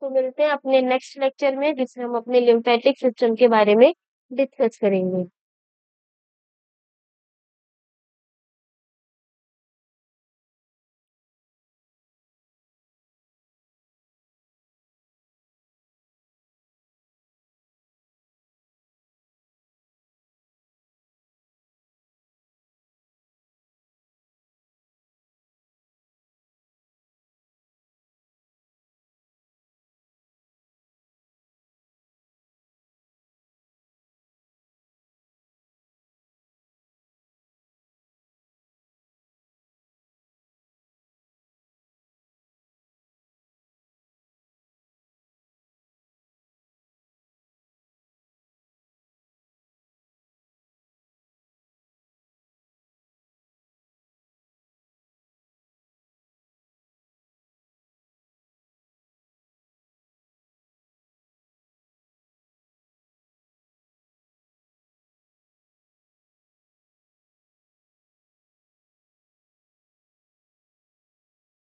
Speaker 1: तो मिलते हैं अपने नेक्स्ट लेक्चर में जिसमें हम अपने लिम्फेटिक सिस्टम के बारे में डिस्कस करेंगे।